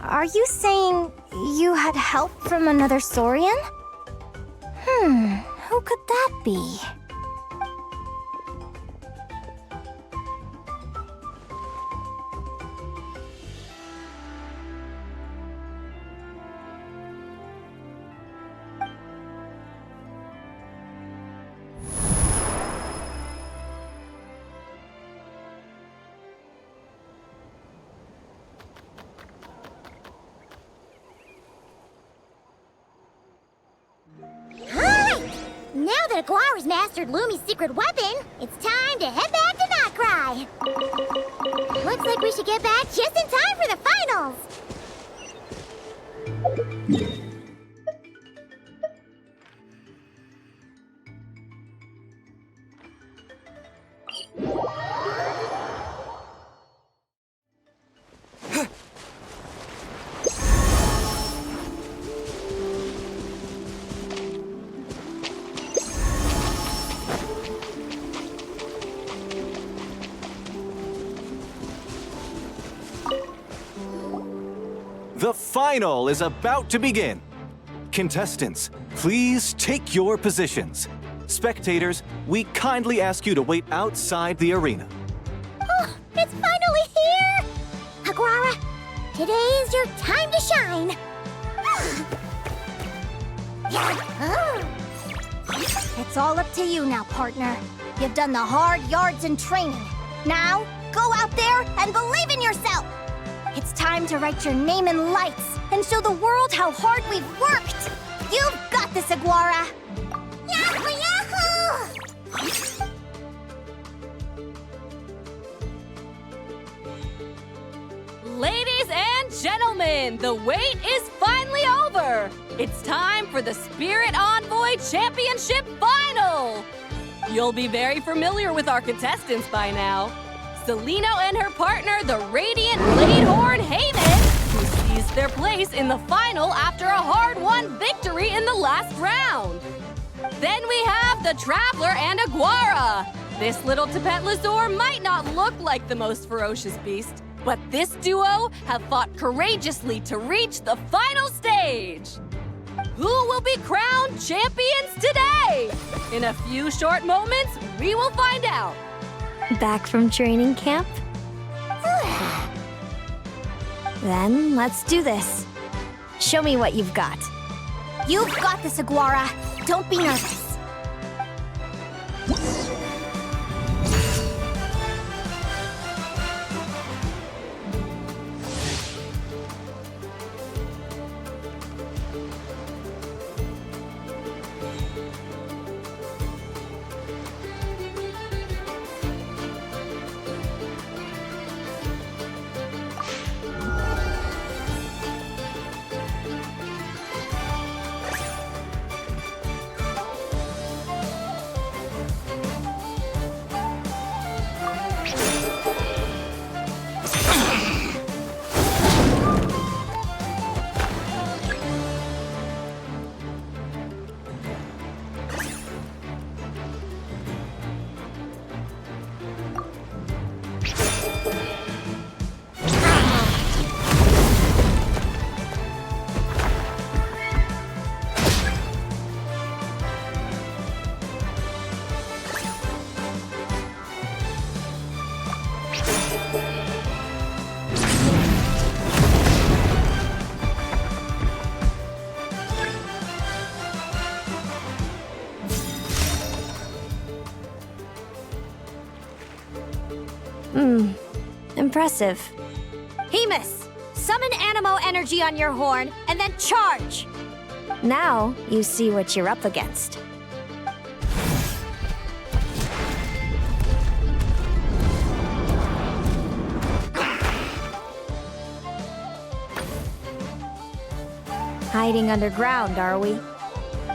Are you saying you had help from another Saurian? Who could that be? Now that Aguara's mastered Lumi's secret weapon, it's time to head back to Notcry. Looks like we should get back just in time for the finals. The final is about to begin. Contestants, please take your positions. Spectators, we kindly ask you to wait outside the arena. Oh, it's finally here! Aguara, today is your time to shine. It's all up to you now, partner. You've done the hard yards in training. Now, go out there and believe in yourself! It's time to write your name in lights and show the world how hard we've worked! You've got this, Aguara! Yahoo! Yahoo! Ladies and gentlemen, the wait is finally over! It's time for the Spirit Envoy Championship Final! You'll be very familiar with our contestants by now. Celino and her partner, the Radiant Bladehorn Heyman, who seized their place in the final after a hard-won victory in the last round. Then we have the Traveler and Aguara. This little Tapetlasaur might not look like the most ferocious beast, but this duo have fought courageously to reach the final stage. Who will be crowned champions today? In a few short moments, we will find out. Back from training camp? Then let's do this. Show me what you've got. You've got this, Aguara. Don't be nervous. Impressive. Hemus, summon Animo energy on your horn and then charge! Now you see what you're up against. Hiding underground, are we?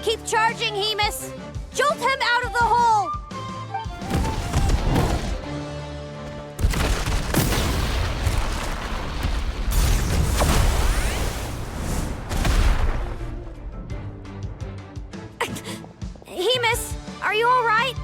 Keep charging, Hemus! Jolt him out of the hole! Hemus, are you all right?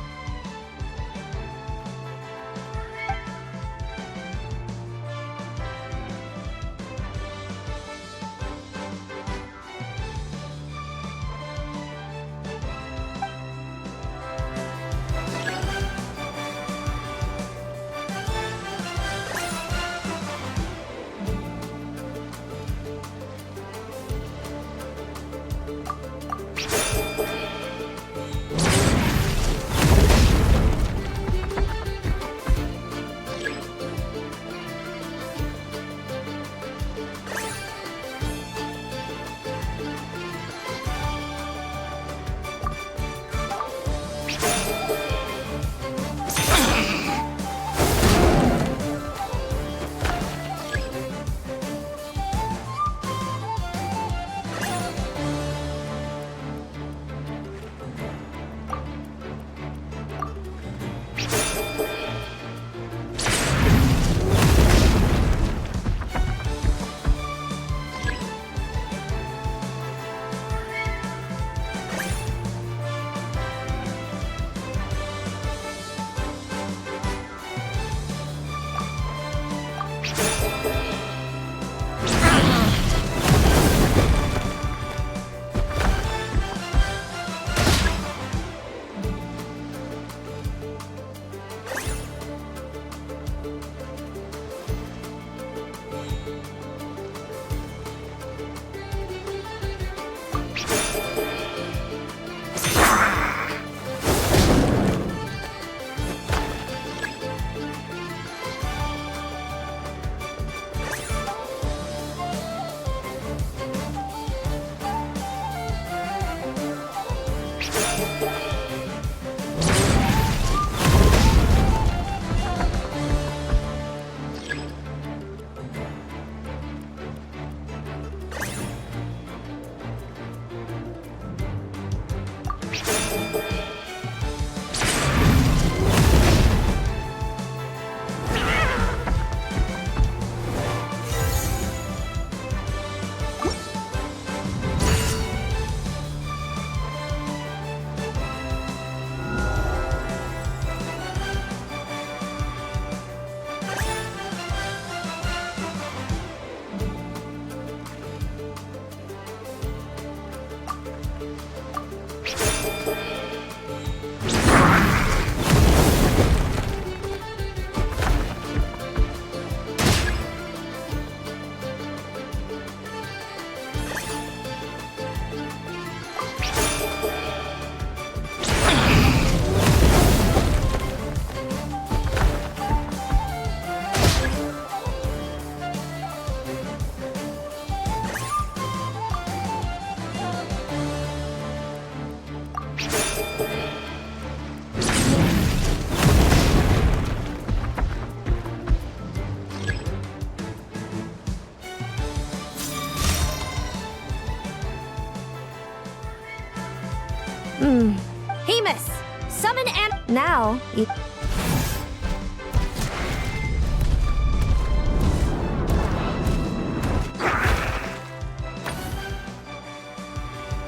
Hemus, summon and now you.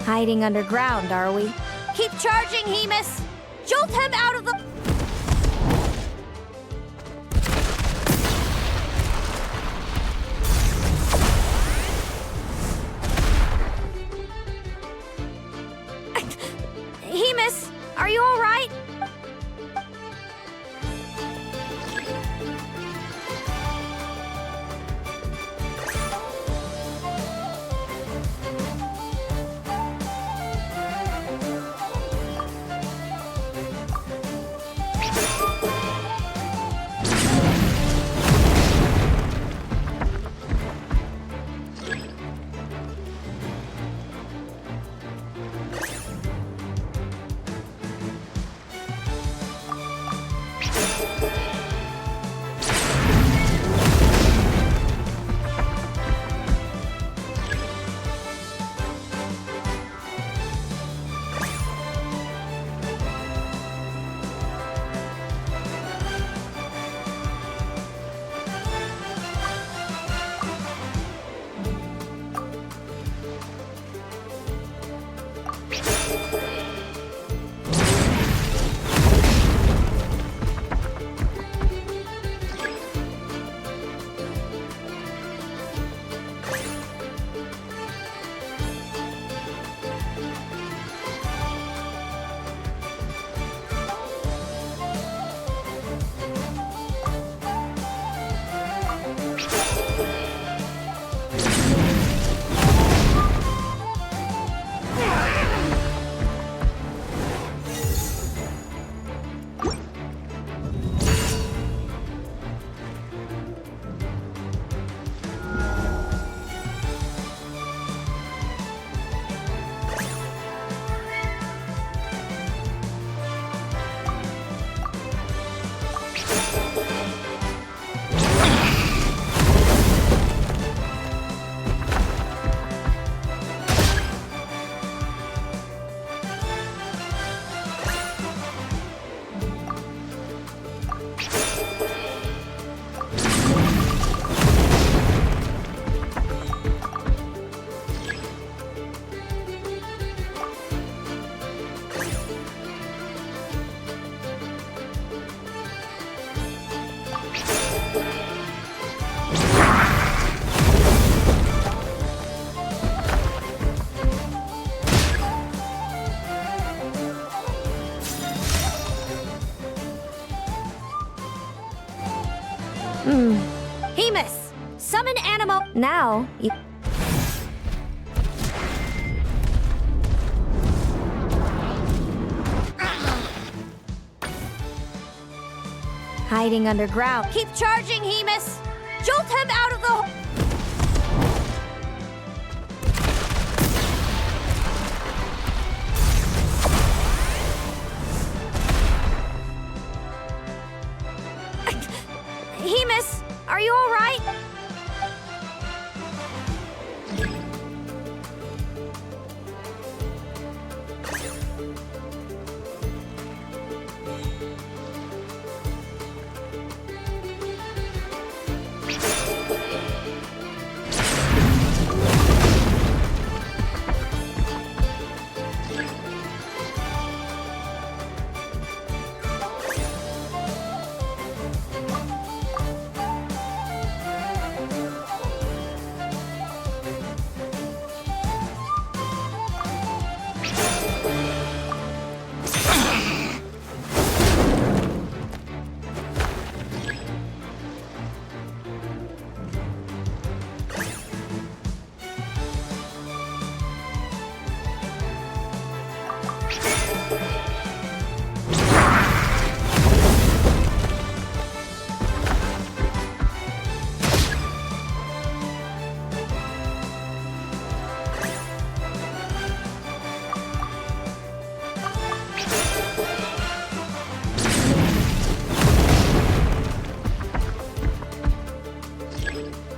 Hiding underground, are we? Keep charging, Hemus! Jolt him out of the... Hemus, are you all right? Hemus, summon animal. Now you. Hiding underground. Keep charging, Hemus! Jolt him out of the... Hemus, are you all right?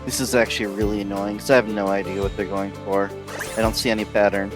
This is actually really annoying because I have no idea what they're going for. I don't see any pattern.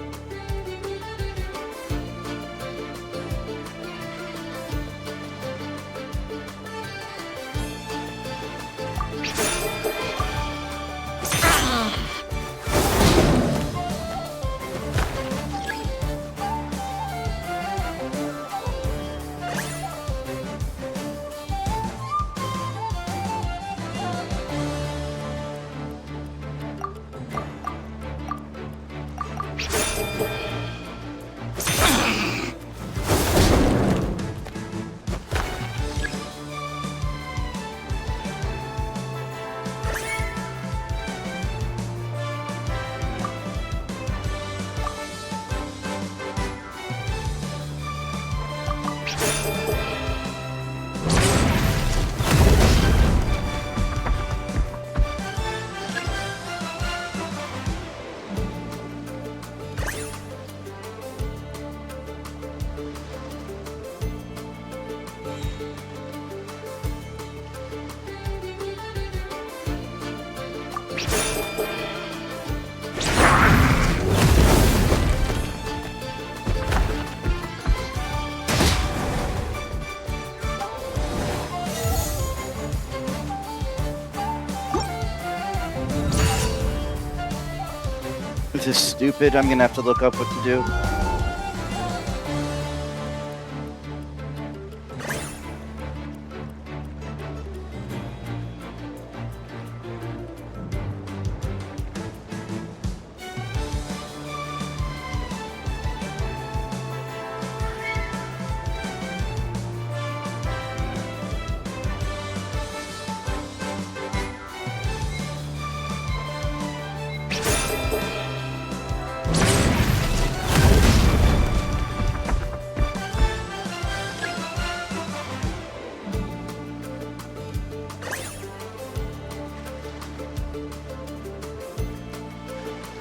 This is stupid. I'm gonna have to look up what to do.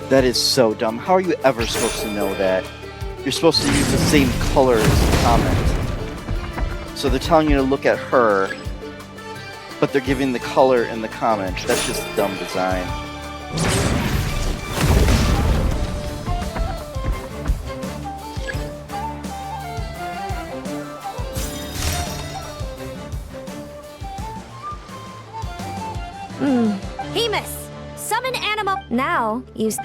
That is so dumb. How are you ever supposed to know that? You're supposed to use the same color as the comment. So they're telling you to look at her, but they're giving the color in the comment. That's just dumb design. Hemus! Summon animal. Now, use.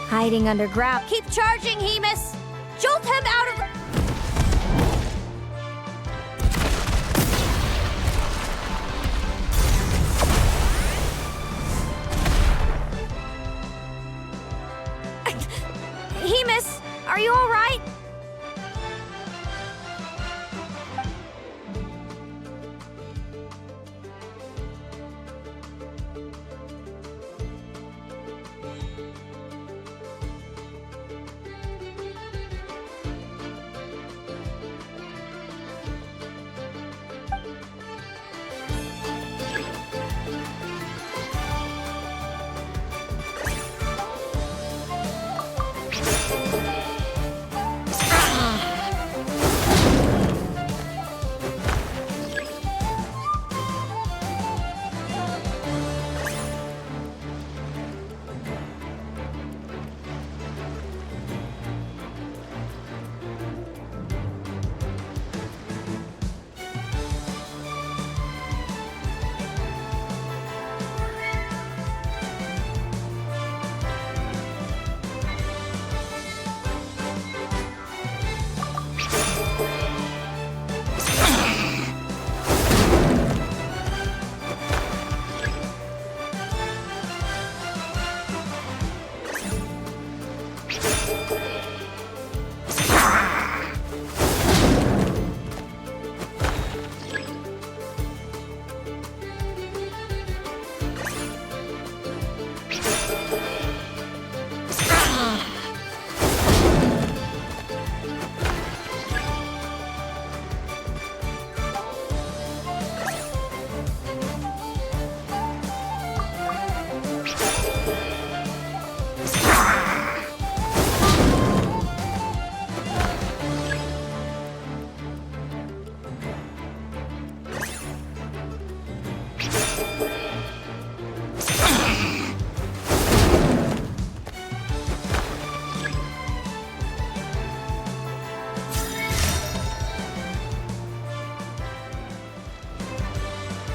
Hiding under ground. Keep charging, Hemus! Jolt him out of the. Hemus, are you all right?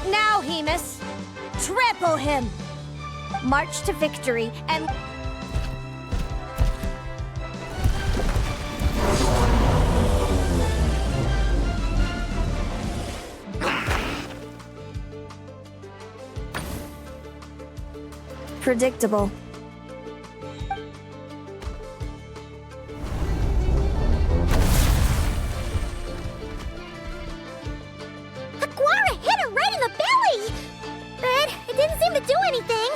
Now, Hemus, trample him! March to victory and... Predictable. Aguara hit her right in the belly! But it didn't seem to do anything.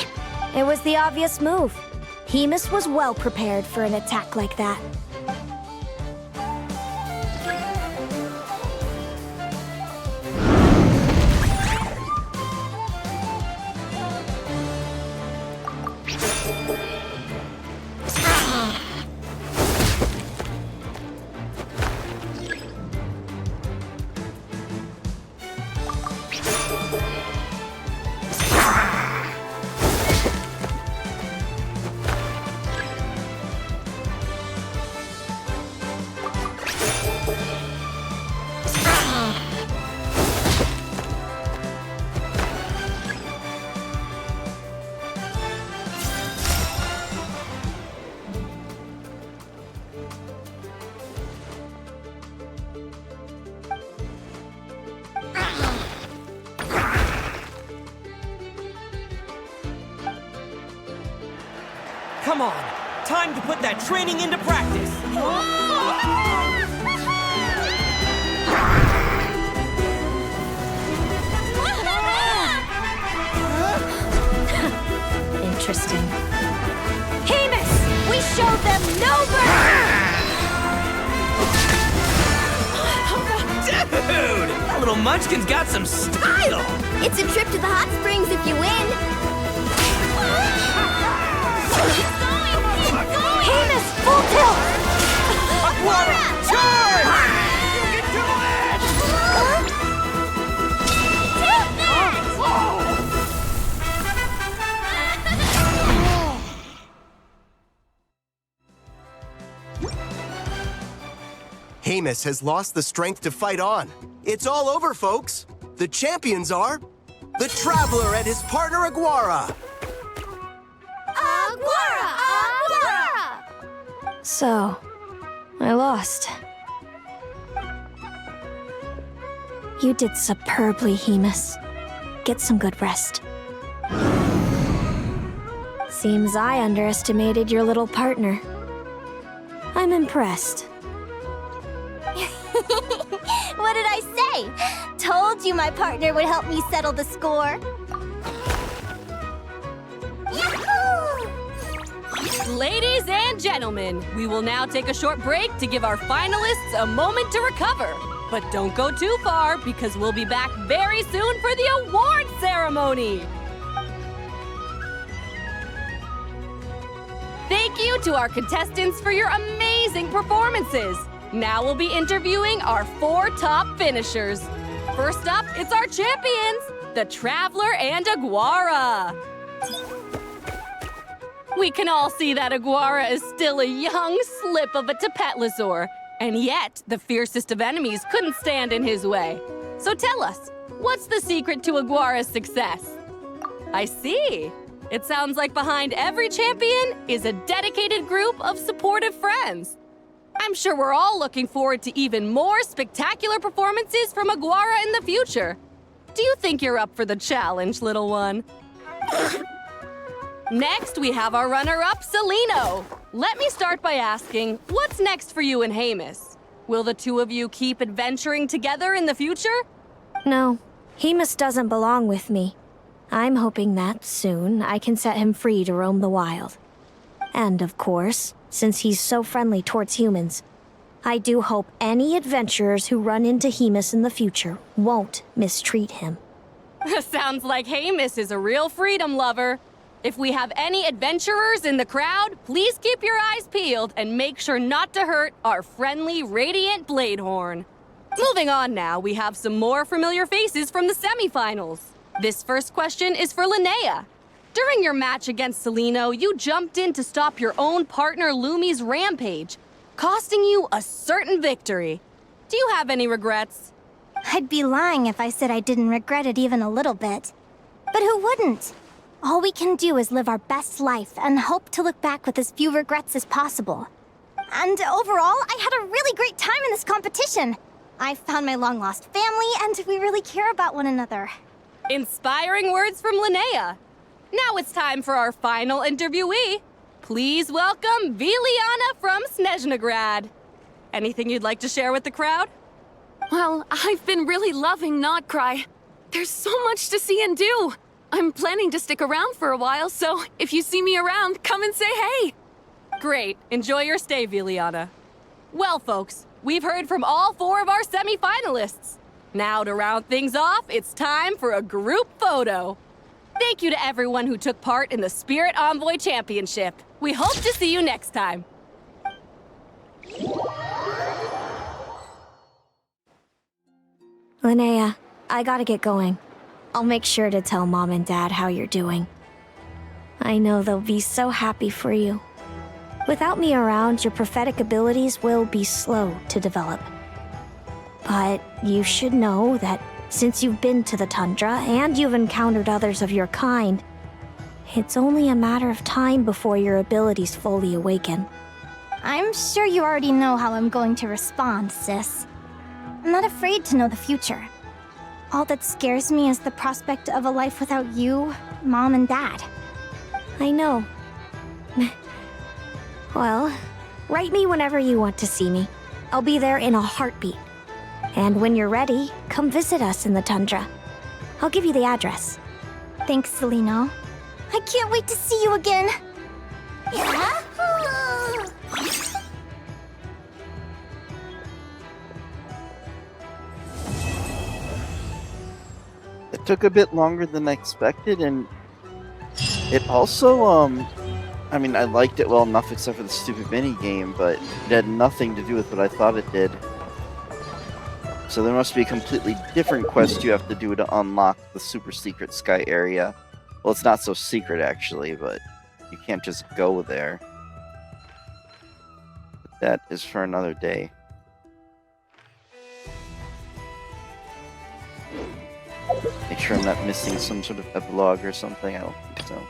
It was the obvious move. Hemus was well prepared for an attack like that. Come on, time to put that training into practice. Interesting. Hamus! We showed them no mercy! Dude! That little munchkin's got some style! It's a trip to the hot springs if you win. Hamus, full tilt! Aquara, charge! You can do it! Hamus has lost the strength to fight on. It's all over, folks. The champions are the Traveler and his partner Aguara. So, I lost. You did superbly, Hamus. Get some good rest. Seems I underestimated your little partner. I'm impressed. What did I say? Told you my partner would help me settle the score. Ladies and gentlemen, we will now take a short break to give our finalists a moment to recover. But don't go too far, because we'll be back very soon for the award ceremony. Thank you to our contestants for your amazing performances. Now we'll be interviewing our 4 top finishers. First up, it's our champions, the Traveler and Aguara. We can all see that Aguara is still a young slip of a Tapetlosaur, and yet the fiercest of enemies couldn't stand in his way. So tell us, what's the secret to Aguara's success? I see. It sounds like behind every champion is a dedicated group of supportive friends. I'm sure we're all looking forward to even more spectacular performances from Aguara in the future. Do you think you're up for the challenge, little one? Next, we have our runner-up, Celino. Let me start by asking, what's next for you and Hamus? Will the two of you keep adventuring together in the future? No, Hamus doesn't belong with me. I'm hoping that soon I can set him free to roam the wild. And of course, since he's so friendly towards humans, I do hope any adventurers who run into Hamus in the future won't mistreat him. Sounds like Hamus is a real freedom lover. If we have any adventurers in the crowd, please keep your eyes peeled and make sure not to hurt our friendly, radiant Bladehorn. Moving on now, we have some more familiar faces from the semifinals. This first question is for Linnea. During your match against Celino, you jumped in to stop your own partner Lumi's rampage, costing you a certain victory. Do you have any regrets? I'd be lying if I said I didn't regret it even a little bit. But who wouldn't? All we can do is live our best life and hope to look back with as few regrets as possible. And overall, I had a really great time in this competition. I found my long-lost family, and we really care about one another. Inspiring words from Linnea. Now it's time for our final interviewee. Please welcome Viliana from Snezhnegrad. Anything you'd like to share with the crowd? Well, I've been really loving Notcry. There's so much to see and do. I'm planning to stick around for a while, so if you see me around, come and say hey. Great. Enjoy your stay, Viliana. Well, folks, we've heard from all 4 of our semi-finalists. Now, to round things off, it's time for a group photo. Thank you to everyone who took part in the Spirit Envoy Championship. We hope to see you next time. Linnea, I gotta get going. I'll make sure to tell Mom and Dad how you're doing. I know they'll be so happy for you. Without me around, your prophetic abilities will be slow to develop. But you should know that since you've been to the tundra and you've encountered others of your kind, it's only a matter of time before your abilities fully awaken. I'm sure you already know how I'm going to respond, sis. I'm not afraid to know the future. All that scares me is the prospect of a life without you, Mom, and Dad. I know. Well, write me whenever you want to see me. I'll be there in a heartbeat. And when you're ready, come visit us in the tundra. I'll give you the address. Thanks, Selena. I can't wait to see you again. It took a bit longer than I expected, and it also, I mean, I liked it well enough except for the stupid mini game, but it had nothing to do with what I thought it did. So there must be a completely different quest you have to do to unlock the super secret sky area. Well, it's not so secret actually, but you can't just go there. But that is for another day. Make sure I'm not missing some sort of epilogue or something. I don't think so.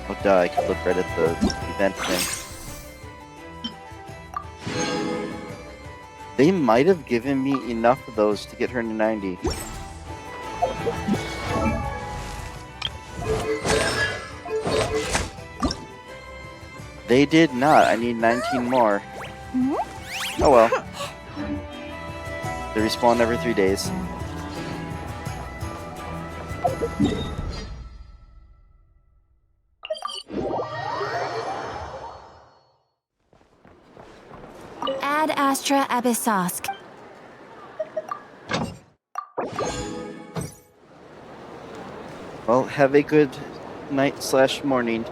Oh duh, I could look right at the event thing. They might have given me enough of those to get her to 90. They did not. I need 19 more. Oh well. They respawn every 3 days. Ad Astra Abyssosk. Well, have a good night/morning.